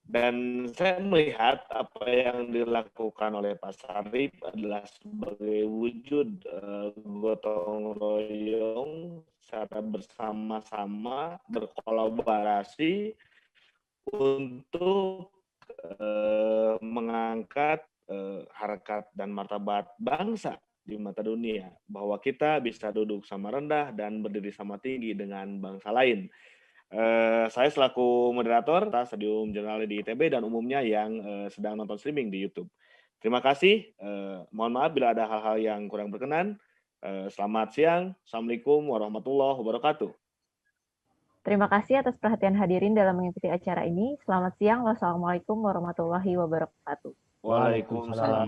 dan saya melihat apa yang dilakukan oleh Pak Sarif adalah sebagai wujud gotong royong secara bersama-sama berkolaborasi untuk mengangkat harkat dan martabat bangsa di mata dunia, bahwa kita bisa duduk sama rendah dan berdiri sama tinggi dengan bangsa lain. Saya selaku moderator Stadium Jurnal di ITB dan umumnya yang sedang nonton streaming di YouTube. Terima kasih. Mohon maaf bila ada hal-hal yang kurang berkenan. Selamat siang. Assalamualaikum warahmatullahi wabarakatuh. Terima kasih atas perhatian hadirin dalam mengikuti acara ini. Selamat siang. Wassalamualaikum warahmatullahi wabarakatuh. Waalaikumsalam.